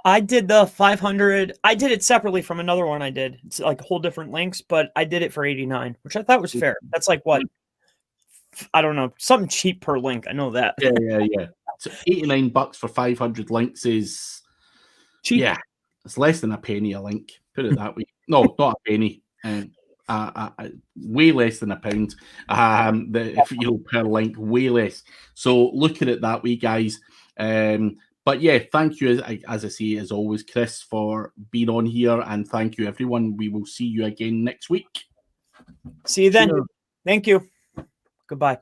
I did the 500. I did it separately from another one I did. It's like whole different links, but I did it for 89, which I thought was fair. That's like what? I don't know. Something cheap per link. I know that. Yeah. So $89 for 500 links is cheap. Yeah, it's less than a penny a link. Put it that way. No, not a penny. Way less than £1. Per link, way less. So look at it that way, guys. But yeah, thank you, as I say, as always, Chris, for being on here, and thank you, everyone. We will see you again next week. See you then. Cheers. Thank you. Goodbye.